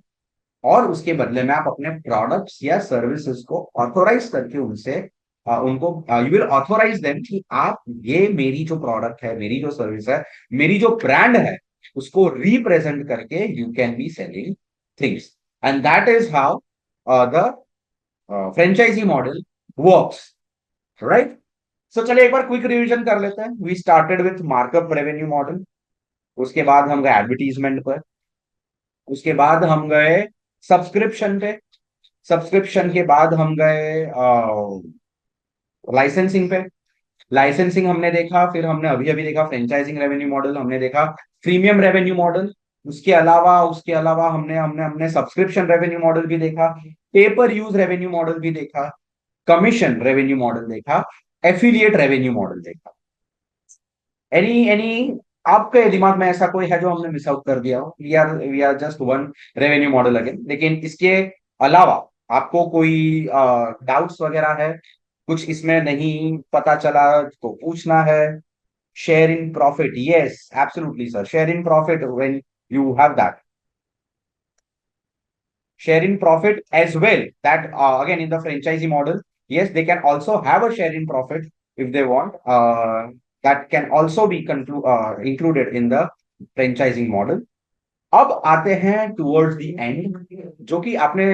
और उसके बदले में आप अपने प्रोडक्ट्स या सर्विसेज को ऑथोराइज करके उनसे उनको यू विल ऑथोराइज देम कि आप ये मेरी जो प्रोडक्ट है, मेरी जो सर्विस है, मेरी जो ब्रांड है, उसको रिप्रेजेंट करके you can be selling things. And that is how the franchise model works, right? So चलिए एक बार क्विक रिवीजन कर लेते हैं। We started with markup revenue model, उसके बाद हम गए एडवर्टीजमेंट पर, उसके बाद हम गए सब्सक्रिप्शन पे, सब्सक्रिप्शन के बाद हम गए लाइसेंसिंग पे, लाइसेंसिंग हमने देखा, फिर हमने अभी अभी देखा फ्रेंचाइजिंग रेवेन्यू मॉडल, हमने देखा प्रीमियम रेवेन्यू मॉडल, उसके अलावा हमने हमने हमने सब्सक्रिप्शन रेवेन्यू मॉडल भी देखा, पेपर यूज रेवेन्यू मॉडल भी देखा, कमीशन रेवेन्यू मॉडल देखा, एफिलिएट रेवेन्यू मॉडल देखा। एनी आपके दिमाग में ऐसा कोई है जो हमने मिस आउट कर दिया हो? We are just one revenue model again. लेकिन इसके अलावा आपको कोई डाउट्स वगैरह है, कुछ इसमें नहीं पता चला तो पूछना है। Share in profit, yes absolutely sir, share in profit when you have that, share in profit as well, that again in the franchisee model, yes, they can also have a share in profit if they want, that can also be included in the franchising model. अब आते हैं towards the and, जो कि आपने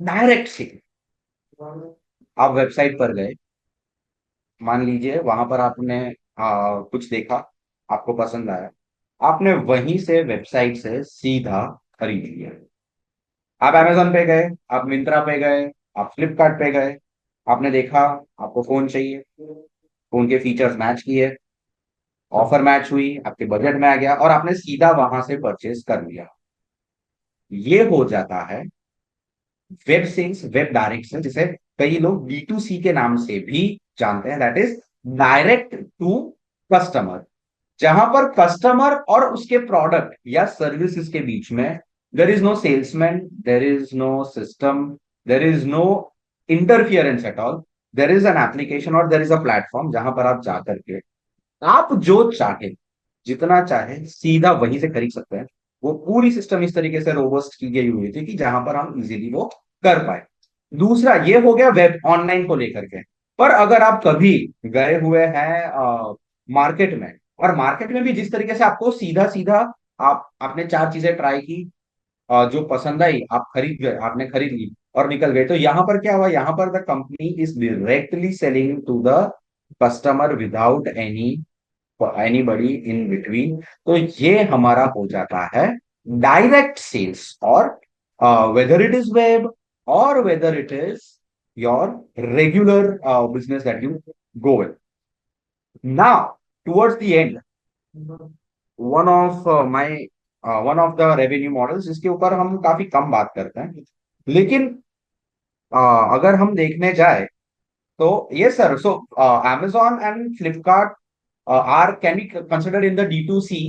direct से, आप website पर गए, मान लीजिए वहां पर आपने कुछ देखा, आपको पसंद आया, आपने वहीं से वेबसाइट से सीधा खरीद लिया। आप अमेजोन पे गए, आप मिंत्रा पे गए, आप फ्लिपकार्ट पे गए, आपने देखा आपको फोन चाहिए, फोन के फीचर्स मैच किए, ऑफर मैच हुई, आपके बजट में आ गया और आपने सीधा वहां से परचेज कर लिया। ये हो जाता है web sales, web direct sales, जिसे कई लोग B2C के नाम से भी जानते हैं, that is direct to customer, जहां पर कस्टमर और उसके प्रोडक्ट या सर्विसेज के बीच में there is no salesman, there is no system, there is no interference at all. There is an application और देर इज अ प्लेटफॉर्म जहां पर आप जाकर के आप जो चाहे, जितना चाहे सीधा वहीं से खरीद सकते हैं। वो पूरी सिस्टम इस तरीके से रोबस्ट की गई हुई थी कि जहां पर हम इजीली वो कर पाए। दूसरा ये हो गया वेब ऑनलाइन को लेकर के। पर अगर आप कभी गए हुए हैं मार्केट में, और मार्केट में भी जिस तरीके से आपको सीधा सीधा आप आपने चार चीजें ट्राई की, जो पसंद आई आप खरीद गए, आपने खरीद ली और निकल गए, तो यहाँ पर क्या हुआ, यहाँ पर the company is directly selling to the customer without anybody in between. तो ये हमारा हो जाता है डायरेक्ट सेल्स। और वेदर इट इज वेब और whether it is your regular business that you go with. Now towards the end, one of my one of the revenue models जिसके ऊपर हम काफी कम बात करते हैं, लेकिन अगर हम देखने जाए तो ये sir, so Amazon and Flipkart are can be considered in the D2C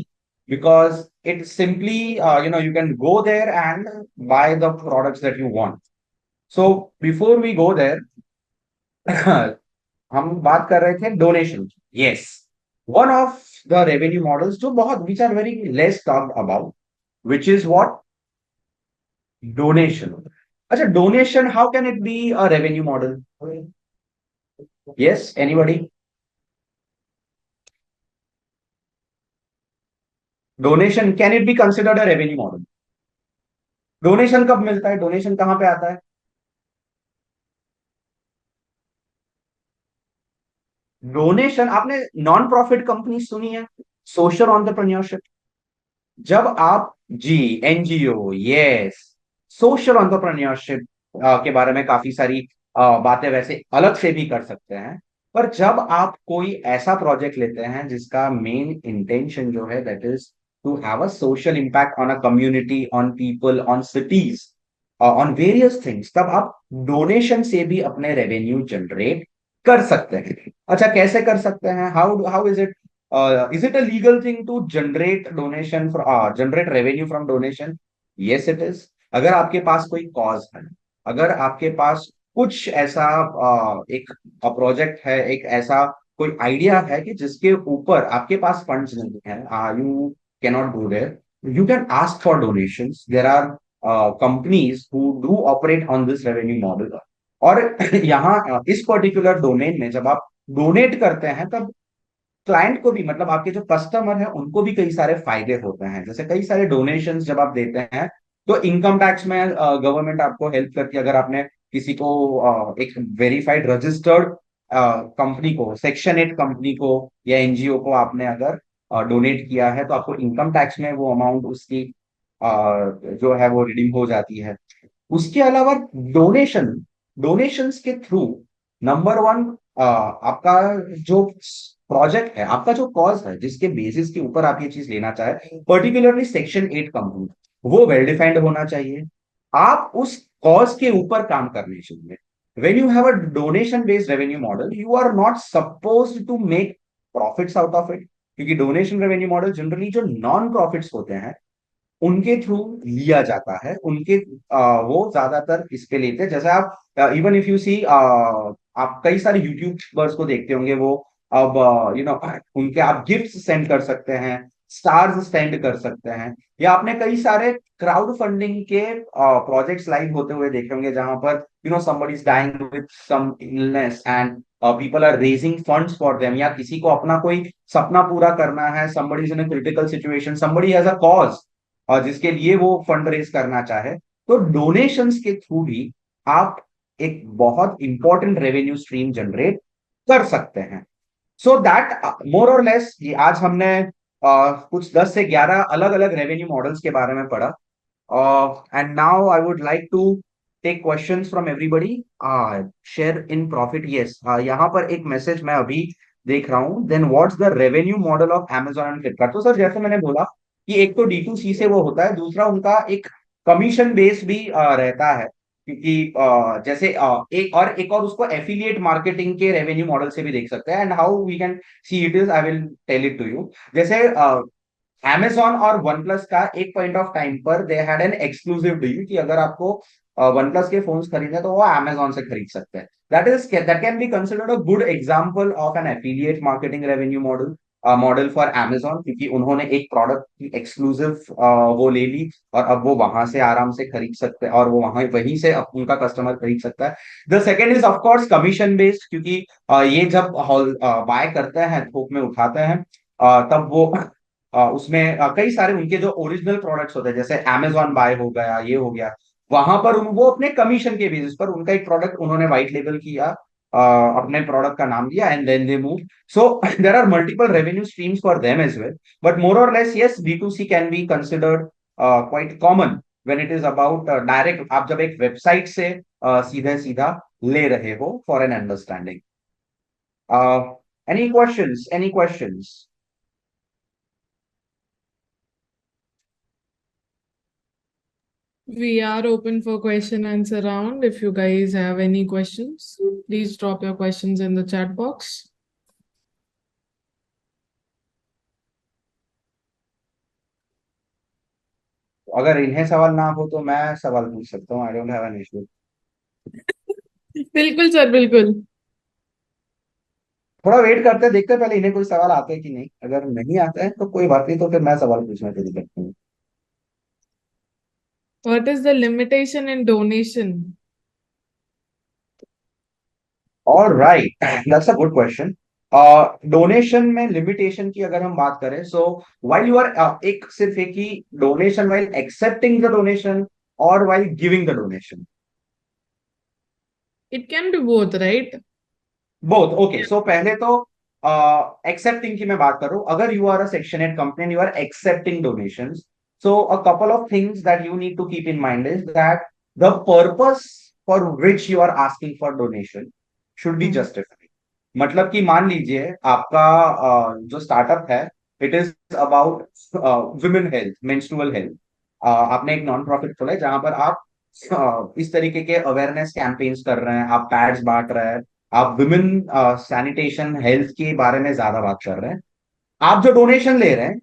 because it simply you can go there and buy the products that you want. So before we go there, हम बात कर रहे थे donation की। Yes, one of the revenue models जो बहुत which are very less talked about, which is what, donation. अच्छा, donation how can it be a revenue model? Yes, anybody? Donation can it be considered a revenue model? Donation कब मिलता है, donation कहां पे आता है? डोनेशन, आपने non profit company सुनी है, सोशल एंटरप्रेन्योरशिप? जब आप, जी, एनजीओ, यस, सोशल एंटरप्रेन्योरशिप के बारे में काफी सारी बातें वैसे अलग से भी कर सकते हैं। पर जब आप कोई ऐसा प्रोजेक्ट लेते हैं जिसका मेन इंटेंशन जो है that is to have a social impact on a community, on people, on cities, on various things, तब आप डोनेशन से भी अपने रेवेन्यू जनरेट कर सकते हैं। अच्छा, कैसे कर सकते हैं? How how is it a legal thing to generate donation, generate revenue from donation? Yes it is. अगर आपके पास कोई कॉज है, अगर आपके पास कुछ ऐसा एक प्रोजेक्ट है, एक ऐसा कोई आइडिया है कि जिसके ऊपर आपके पास फंड्स नहीं है, you can not go there, you can ask for donations. There are companies who do operate on this revenue model. और यहाँ इस पर्टिकुलर डोमेन में जब आप डोनेट करते हैं, तब क्लाइंट को भी, मतलब आपके जो कस्टमर है उनको भी कई सारे फायदे होते हैं। जैसे कई सारे डोनेशंस जब आप देते हैं तो इनकम टैक्स में गवर्नमेंट आपको हेल्प करती है। अगर आपने किसी को एक वेरीफाइड रजिस्टर्ड कंपनी को, सेक्शन 8 कंपनी को या एनजीओ को आपने अगर डोनेट किया है, तो आपको इनकम टैक्स में वो अमाउंट उसकी जो है वो रिडीम हो जाती है। उसके अलावा डोनेशन, डोनेशंस के थ्रू, नंबर वन, आपका जो प्रोजेक्ट है, आपका जो कॉज है, जिसके बेसिस के ऊपर आप ये चीज लेना चाहे, पर्टिकुलरली सेक्शन 8 कंपनी, वो वेल डिफाइंड होना चाहिए। आप उस कॉज के ऊपर काम करने चाहिए। When you have a donation based revenue model, you are not suppose to make profits out of it, क्योंकि डोनेशन रेवेन्यू मॉडल जनरली जो नॉन प्रॉफिट्स होते हैं उनके थ्रू लिया जाता है। उनके वो ज्यादातर इस पे लेते हैं। जैसे आप इवन इफ यू सी, आप कई सारे यूट्यूबर्स को देखते होंगे, वो अब उनके आप गिफ्ट सेंड कर सकते हैं, स्टार्स सेंड कर सकते हैं, या आपने कई सारे क्राउड फंडिंग के प्रोजेक्ट्स लाइव होते हुए देखे होंगे, जहां पर somebody is dying with some illness and people are raising funds for them, या किसी को अपना कोई सपना पूरा करना है, somebody is in a critical situation, somebody has a cause और जिसके लिए वो फंड रेज करना चाहे, तो डोनेशंस के थ्रू भी आप एक बहुत इंपॉर्टेंट रेवेन्यू स्ट्रीम जनरेट कर सकते हैं। सो दैट मोर और लेस आज हमने कुछ 10 से 11 अलग अलग रेवेन्यू मॉडल्स के बारे में पढ़ा. And now I would like to take questions from everybody. Share in profit. Yes. यहाँ पर एक मैसेज मैं अभी देख रहा हूँ. Then what's the revenue model of Amazon and Flipkart? तो सर जैसे मैंने बोला कि एक तो D2C से वो होता है, दूसरा उनका एक कमीशन बेस भी रहता है. क्योंकि जैसे एक और उसको एफिलिएट मार्केटिंग के रेवेन्यू मॉडल से भी देख सकते हैं. And how we can see it is, I will tell it to you. जैसे Amazon और वन प्लस का एक पॉइंट ऑफ टाइम पर they had an exclusive deal कि अगर आपको वन प्लस के फोन्स खरीदने तो वो Amazon से खरीद सकते हैं. That can be considered a good example of N affiliate marketing revenue model for Amazon, क्योंकि उन्होंने एक प्रोडक्ट की एक्सक्लूसिव वो ले ली और अब वो वहां से आराम से खरीद सकते हैं और वो वहीं से उनका कस्टमर खरीद सकता है. The second is of course commission based, क्योंकि ये जब बाय करते हैं, थोक में उठाते हैं, तब वो उसमें कई सारे उनके जो ओरिजिनल प्रोडक्ट्स होते हैं, जैसे Amazon बाय हो गया, ये हो गया, वहां पर वो अपने कमीशन के बेसिस पर उनका एक प्रोडक्ट उन्होंने व्हाइट लेबल किया, अपने प्रोडक्ट का नाम दिया, and then they move. So there are multiple revenue streams for them as well. But more और less yes, D2C can be considered quite common when it is about direct, आप जब एक website से सीधे सीधा ले रहे हो for an understanding. Any questions? We are open for question answer round. If you guys have any questions, please drop your questions in the chat box. अगर इन्हें सवाल ना हो तो मैं सवाल पूछ सकता हूँ. I don't have an issue. बिल्कुल सर, बिल्कुल. थोड़ा वेट करते हैं, देखते हैं पहले इन्हें कोई सवाल आते हैं कि नहीं. अगर नहीं आते हैं तो कोई बात नहीं, तो फिर मैं सवाल पूछना शुरू करता हूँ. What is the limitation in donation? Alright, that's a good question. Donation में लिमिटेशन की अगर हम बात करें, सो व्हाइल यू आर एक सिर्फ एक ही donation, while accepting the donation और while giving the donation? It can be both, right? Both. Okay, so पहले तो एक्सेप्टिंग की मैं बात करूं. अगर you are a section 8 company and you are accepting donations, so a couple of things that you need to keep in mind is that the purpose for which you are asking for donation should be Hmm. Justified. मतलब कि मान लीजिए आपका जो startup है, it is about women health, menstrual health. आपने एक non profit खोला है जहां पर आप इस तरीके के अवेयरनेस कैंपेन्स कर रहे हैं, आप पैड्स बांट रहे हैं, आप विमेन सैनिटेशन हेल्थ के बारे में ज्यादा बात कर रहे हैं. आप जो डोनेशन ले रहे हैं,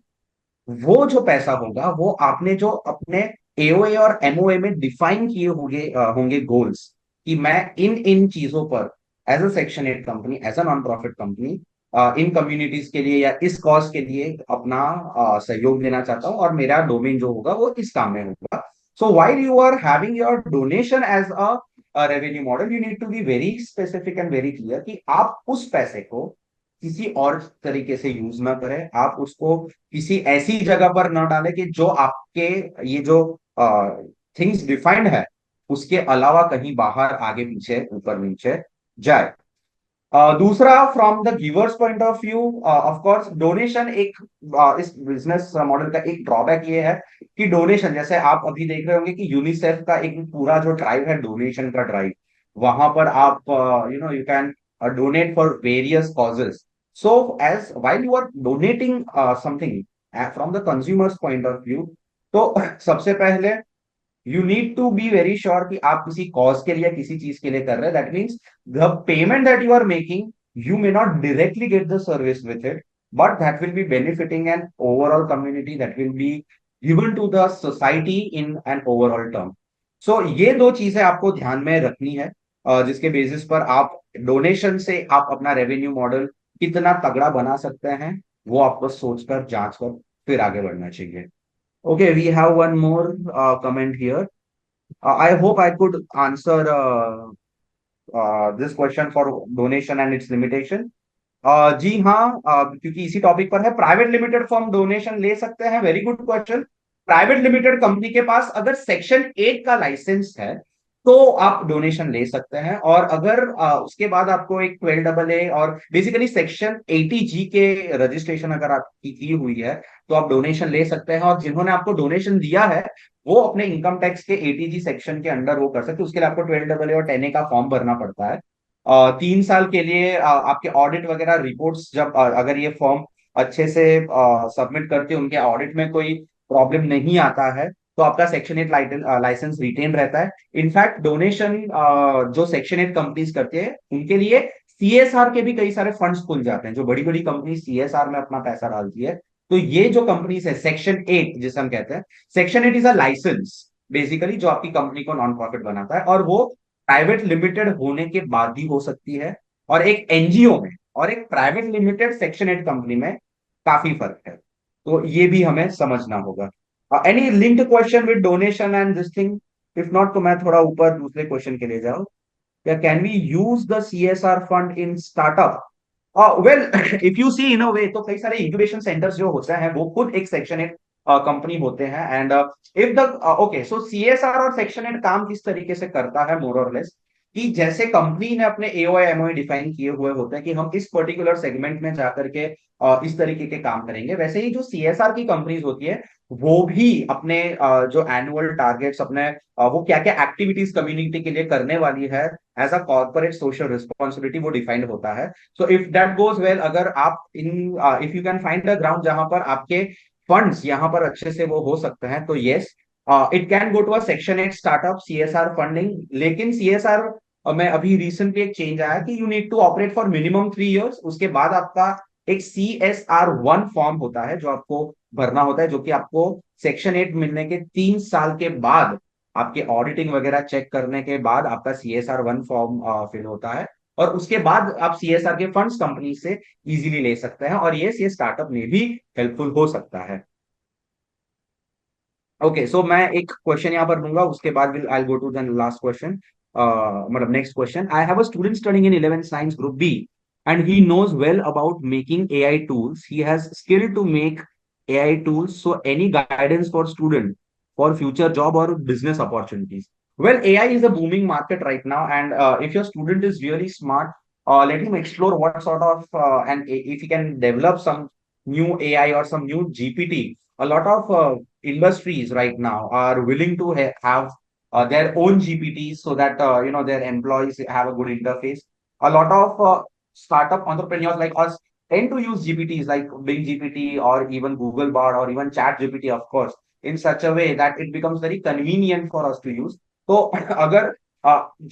वो जो पैसा होगा वो आपने जो अपने एओए और एमओए में डिफाइन किए होंगे गोल्स, कि मैं इन इन चीजों पर as a section 8 company, as a non profit company, इन कम्युनिटीज के लिए या इस कॉज के लिए अपना सहयोग देना चाहता हूँ और मेरा डोमेन जो होगा वो इस काम में होगा. So while you are having your donation as a revenue model, you need to be very specific and very clear कि आप उस पैसे को किसी और तरीके से यूज ना करें, आप उसको किसी ऐसी जगह पर न डालें कि जो आपके ये जो थिंग्स डिफाइंड है उसके अलावा कहीं बाहर, आगे पीछे, ऊपर नीचे जाए. दूसरा, from the givers point of view, of course donation एक इस बिजनेस मॉडल का एक ड्रॉबैक ये है कि डोनेशन, जैसे आप अभी देख रहे होंगे कि यूनिसेफ का एक पूरा जो ड्राइव है, डोनेशन का ड्राइव, वहां पर आप you can donate for various causes. So as while you are donating something from the consumers point of view, तो सबसे पहले you need to be very sure कि आप किसी कॉज के लिए, किसी चीज के लिए कर रहे हैं. That means the payment that you are making, you may not directly get the service with it, but that will be benefiting an overall community, that will be given to the society in an overall term. So ये दो चीजें आपको ध्यान में रखनी है, जिसके basis पर आप डोनेशन से आप अपना रेवेन्यू मॉडल कितना तगड़ा बना सकते हैं, वो आपको सोचकर, जांच कर फिर आगे बढ़ना चाहिए. Okay, we have one more comment here. I hope I could answer this question for donation and its limitation. जी हाँ, क्योंकि इसी टॉपिक पर है. प्राइवेट लिमिटेड फॉर्म डोनेशन ले सकते हैं, very good question. Private limited company के पास अगर सेक्शन 8 का लाइसेंस है, तो आप डोनेशन ले सकते हैं। और अगर उसके बाद आपको एक 12AA और बेसिकली सेक्शन 80G के रजिस्ट्रेशन अगर आपकी की हुई है तो आप डोनेशन ले सकते हैं। और जिन्होंने आपको डोनेशन दिया है वो अपने इनकम टैक्स के 80G सेक्शन के अंडर वो कर सकते हैं। उसके लिए आपको 12AA और 10A का फॉर्म भरना पड़ता है। 3 साल के लिए आपके ऑडिट वगैरह रिपोर्ट्स जब अगर ये फॉर्म अच्छे से सबमिट करते हैं, उनके ऑडिट में कोई प्रॉब्लम नहीं आता है, तो आपका सेक्शन 8 लाइसेंस रिटेन रहता है। इनफैक्ट डोनेशन जो सेक्शन 8 कंपनीज करते हैं उनके लिए सीएसआर के भी कई सारे फंड्स खुल जाते हैं। जो बड़ी बड़ी कंपनी सीएसआर में अपना पैसा डालती है, तो ये जो कंपनीज है सेक्शन 8 जिसे हम कहते हैं, section 8 is a licence basically जो आपकी कंपनी को नॉन प्रॉफिट बनाता है। और वो प्राइवेट लिमिटेड होने के बाद ही हो सकती है। और एक एनजीओ में और एक प्राइवेट लिमिटेड सेक्शन 8 कंपनी में काफी फर्क है। तो ये भी हमें समझना होगा। Any linked question with donation and this thing? If not तो मैं थोड़ा ऊपर दूसरे क्वेश्चन के लिए जाऊं। या can we use the CSR fund in startup? Well, if you see in a way, तो कई सारे इंक्यूबेशन सेंटर्स जो होते हैं वो खुद एक सेक्शन 8 कंपनी होते हैं। And if the okay, so CSR और सेक्शन 8 काम किस तरीके से करता है मोर और लेस, कि जैसे कंपनी ने अपने एओआई एमओआई डिफाइन किए हुए होते हैं कि हम इस पर्टिकुलर सेगमेंट में जाकर के इस तरीके के काम करेंगे, वैसे ही जो सीएसआर की कंपनीज होती है वो भी अपने जो एनुअल टारगेट्स अपने वो क्या क्या एक्टिविटीज कम्युनिटी के लिए करने वाली है as a corporate social responsibility, वो डिफाइंड होता है। So if that goes well, अगर आप इन if you can find a ground जहां पर आपके फंड्स यहाँ पर अच्छे से वो हो सकते हैं, तो yes, it can go to a section 8 startup CSR funding. लेकिन सीएसआर में अभी रिसेंटली एक चेंज आया कि you need to operate for minimum 3 years. उसके बाद आपका एक CSR 1 फॉर्म होता है जो आपको भरना होता है, जो कि आपको सेक्शन 8 मिलने के 3 साल के बाद आपके ऑडिटिंग वगैरह चेक करने के बाद आपका CSR 1 फॉर्म फिल होता है। और उसके बाद आप सीएसआर के फंड्स कंपनी से इजीली ले सकते हैं। और ये स्टार्टअप में भी हेल्पफुल हो सकता है। ओके, सो मैं एक क्वेश्चन यहाँ पर दूंगा, उसके बाद will I go to the last question. मतलब next question, I have a student studying in 11th science group B and he knows well about making AI tools. He has skill to make AI tools. So any guidance for student for future job or business opportunities? Well, AI is a booming market right now, and if your student is really smart, let him explore what sort of and if he can develop some new AI or some new GPT. A lot of industries right now are willing to have their own GPTs so that their employees have a good interface. A lot of startup entrepreneurs like us tend to use GPTs like Bing GPT or even Google Bard or even Chat GPT, of course, in such a way that it becomes very convenient for us to use. तो अगर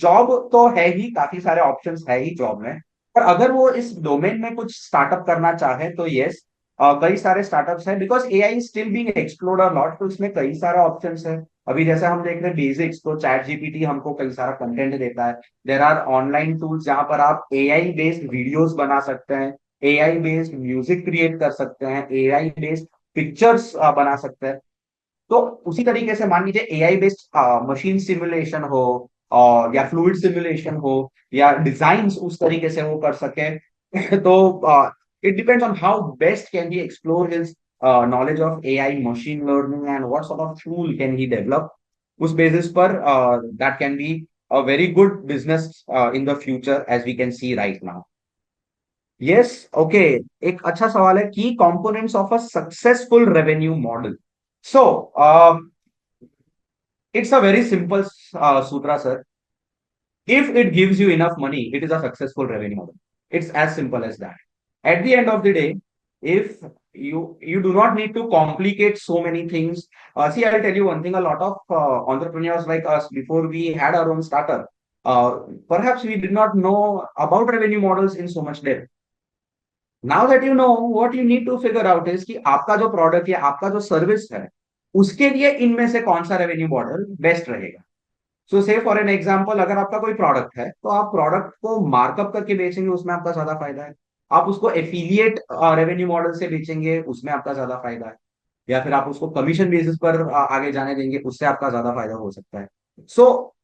job तो है ही, काफी सारे options है ही job में, पर अगर वो इस डोमेन में कुछ स्टार्टअप करना चाहे तो यस, कई सारे स्टार्टअप्स हैं। Because AI still being explored a lot, तो इसमें कई सारे ऑप्शंस है। अभी जैसे हम देख रहे हैं बेसिक्स, तो चैट जीपीटी हमको कई सारा कंटेंट देता है। देर आर ऑनलाइन टूल्स जहां पर आप एआई बेस्ड वीडियोस बना सकते हैं, एआई बेस्ड म्यूजिक क्रिएट कर सकते हैं, एआई बेस्ड पिक्चर्स बना सकते हैं। तो उसी तरीके से मान लीजिए एआई बेस्ड मशीन सिमुलेशन हो, और या फ्लूइड सिमुलेशन हो, या डिजाइन उस तरीके से वो कर सके। तो it depends on how best can he explore his knowledge of AI, machine learning, and what sort of tool can he develop. उस basis पर that can be a very good business in the future as we can see right now. Yes, okay. एक अच्छा सवाल है, key components of a successful revenue model. So, it's a very simple sutra, sir. If it gives you enough money, it is a successful revenue model. It's as simple as that. At the end of the day, if you do not need to complicate so many things. See, I'll tell you one thing. A lot of entrepreneurs like us, before we had our own startup, perhaps we did not know about revenue models in so much depth. Now that you know, what you need to figure out is कि आपका जो product या आपका जो service है उसके लिए इनमें से कौन सा रेवेन्यू मॉडल बेस्ट रहेगा। सो से फॉर एन एग्जाम्पल, अगर आपका कोई प्रोडक्ट है तो आप प्रोडक्ट को मार्कअप करके बेचेंगे, उसमें आपका ज्यादा फायदा है। आप उसको एफिलिएट रेवेन्यू मॉडल से बेचेंगे, उसमें आपका ज्यादा फायदा है। या फिर आप उसको कमीशन बेसिस पर आगे जाने देंगे, उससे आपका ज्यादा फायदा हो सकता है। सो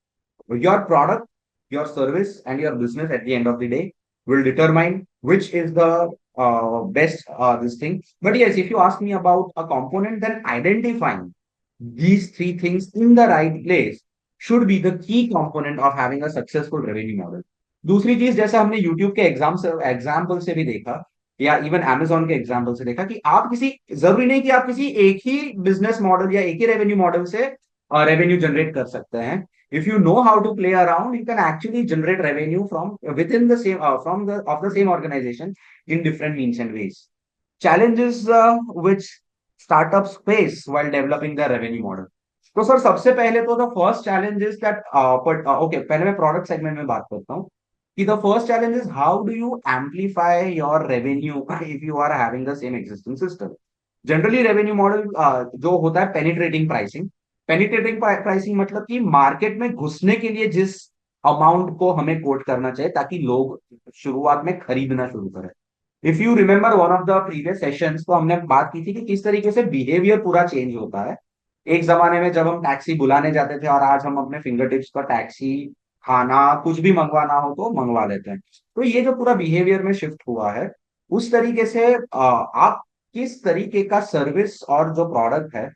your product, your service, and your business at the end of the day will determine which is the best this thing. But yes, if you ask me about a component, then identifying these three things in the right place should be the key component of having a successful revenue model. दूसरी चीज, जैसे हमने YouTube के example से भी देखा, या even Amazon के एग्जाम्पल से देखा, कि आप किसी, जरूरी नहीं कि आप किसी एक ही बिजनेस मॉडल या एक ही रेवेन्यू मॉडल से रेवेन्यू जनरेट कर सकते हैं. If you know how to play around, you can actually generate revenue from within the same from the of the same organization in different means and ways. Challenges which startups face while developing their revenue model. तो sir सबसे पहले तो the first challenge is that, okay पहले मैं product segment में बात करता हूँ, कि the first challenge is how do you amplify your revenue if you are having the same existing system. Generally revenue model जो होता है पेनिट्रेटिंग प्राइसिंग. पेनिट्रेटिंग प्राइसिंग मतलब कि मार्केट में घुसने के लिए जिस अमाउंट को हमें कोट करना चाहिए ताकि लोग शुरुआत में खरीदना शुरू करें. If you remember one of the previous sessions, तो हमने बात की थी कि किस तरीके से बिहेवियर पूरा चेंज होता है. एक जमाने में जब हम टैक्सी बुलाने जाते थे, और आज हम अपने फिंगर टिप्स पर टैक्सी, खाना, कुछ भी मंगवाना हो तो मंगवा लेते हैं. तो ये जो पूरा बिहेवियर में शिफ्ट हुआ है, उस तरीके से आप किस तरीके का सर्विस और जो प्रोडक्ट है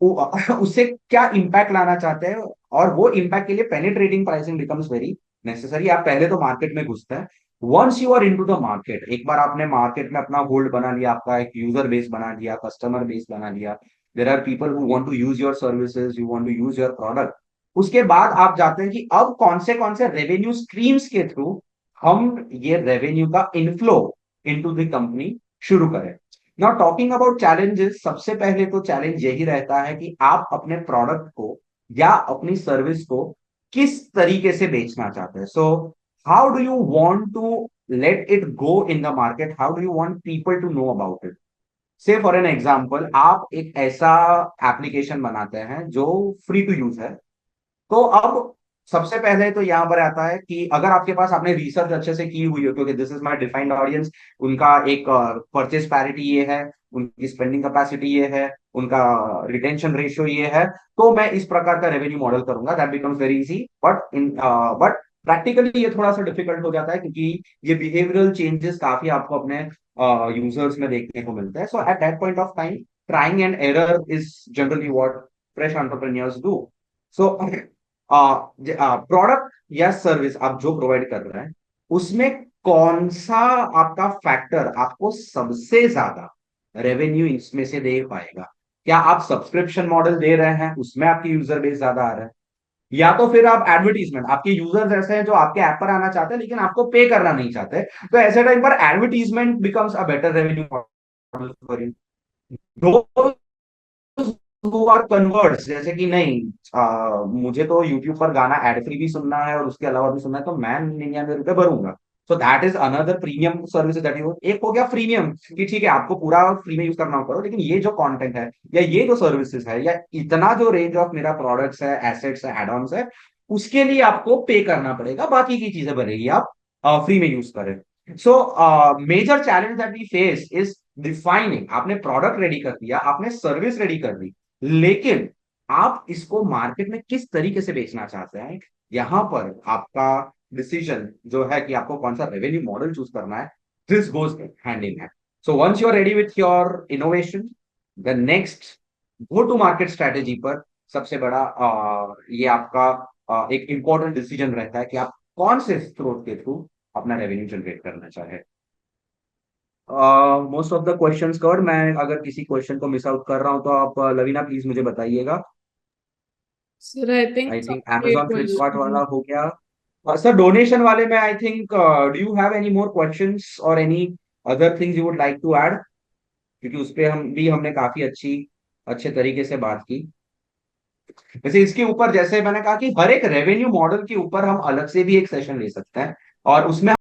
उससे क्या इम्पैक्ट लाना चाहते हैं, और वो इम्पैक्ट के लिए penetrating pricing becomes very necessary. आप पहले तो मार्केट में घुसते हैं. Once you are into the market, एक बार आपने मार्केट में अपना होल्ड बना लिया, आपका एक यूजर बेस बना लिया, कस्टमर बेस बना लिया, there are people who want to use your services, you want to use your product. उसके बाद आप जाते हैं कि अब कौन से रेवेन्यू स्ट्रीम्स के थ्रू हम ये रेवेन्यू का इनफ्लो इनटू द कंपनी शुरू करें. नाउ टॉकिंग अबाउट चैलेंजेस, सबसे पहले तो चैलेंज यही रहता है कि आप अपने प्रोडक्ट को या अपनी सर्विस को किस तरीके से बेचना चाहते हैं. So how do you want to let it go in the market, how do you want people to know about it. Say for an example, आप एक ऐसा एप्लीकेशन बनाते हैं जो फ्री टू यूज है. तो अब सबसे पहले तो यहाँ पर आता है कि अगर आपके पास, आपने रिसर्च अच्छे से की हुई हो, क्योंकि this is my defined audience, उनका एक परचेज पैरिटी ये है, उनकी स्पेंडिंग कैपेसिटी ये है, उनका रिटेंशन रेशियो ये है, तो मैं इस प्रकार का रेवेन्यू मॉडल करूंगा. That becomes very easy. But practically ये थोड़ा सा डिफिकल्ट हो जाता है, क्योंकि ये बिहेवियरल चेंजेस काफी आपको अपने यूजर्स में देखने को मिलता है. So at that point of time, trying and error is generally what fresh entrepreneurs do. So product या सर्विस आप जो प्रोवाइड कर रहे हैं, उसमें कौन सा आपका फैक्टर आपको सबसे ज्यादा रेवेन्यू इसमें से दे पाएगा. क्या आप सब्सक्रिप्शन मॉडल दे रहे हैं, उसमें आपकी यूजर बेस ज्यादा आ रहा है, या तो फिर आप एडवर्टीजमेंट, आपके यूजर्स ऐसे हैं जो आपके ऐप पर आना चाहते हैं लेकिन आपको पे करना नहीं चाहते, तो ऐसे टाइम पर advertisement becomes a better revenue model for you. Who are converts, जैसे कि नहीं, मुझे तो यूट्यूब पर गाना एड फ्री भी सुनना है और उसके अलावा भी सुनना है, तो मैं 99 रुपए भरूंगा. So that is another premium service that you. एक हो गया फ्रीमियम, कि ठीक है आपको पूरा फ्री में यूज करना होगा, लेकिन ये जो कंटेंट है या ये जो सर्विसेज है या इतना जो रेंज ऑफ मेरा प्रोडक्ट्स है, एसेट्स है, एड ऑन्स है, उसके लिए आपको पे करना पड़ेगा. बाकी की चीजें बनेगी आप फ्री में यूज करें. So major challenge that we face is defining. आपने प्रोडक्ट रेडी कर दिया, आपने सर्विस रेडी कर दी, लेकिन आप इसको मार्केट में किस तरीके से बेचना चाहते हैं, यहां पर आपका डिसीजन जो है कि आपको कौन सा रेवेन्यू मॉडल चूज करना है, this goes hand in hand. So once you are ready with your innovation, the next go to market strategy पर सबसे बड़ा ये आपका एक इंपॉर्टेंट डिसीजन रहता है कि आप कौन से स्रोत के थ्रू अपना रेवेन्यू जनरेट करना चाहे. Most of the questions covered. मैं अगर किसी क्वेश्चन को मिस आउट कर रहा हूं तो आप लवीना प्लीज मुझे बताइएगा. Sir I think I think सबके Amazon फ्लिपकार्ट वाला क्वेश्चन। हो गया. सर डोनेशन वाले में I think, do you have any more questions और any other things you would like to add, क्योंकि उस पे हमने काफी अच्छे तरीके से बात की. वैसे इसके ऊपर, जैसे मैंने कहा कि हर एक रेवेन्यू मॉडल के ऊपर हम अलग से भी एक सेशन ले सकते हैं, और उसमें